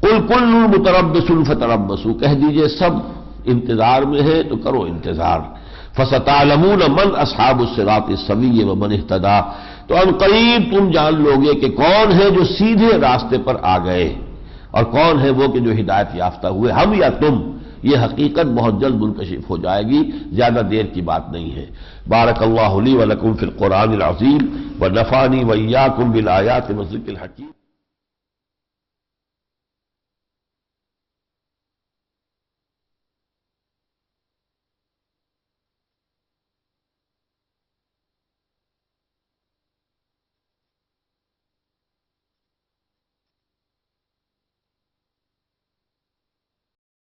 قل کل متربص فتربصوا، کہہ دیجئے سب انتظار میں ہے تو کرو انتظار، فستعلمون من اصحاب الصراط السوی ومن اہتدی، تو ان قریب تم جان لوگے کہ کون ہے جو سیدھے راستے پر آ گئے اور کون ہے وہ کہ جو ہدایت یافتہ ہوئے، ہم یا تم۔ یہ حقیقت بہت جلد منکشف ہو جائے گی، زیادہ دیر کی بات نہیں ہے۔ بارک اللہ لی ولکم فی القرآن العظیم ونفعنی وإیاکم بالآیات والذکر الحکیم۔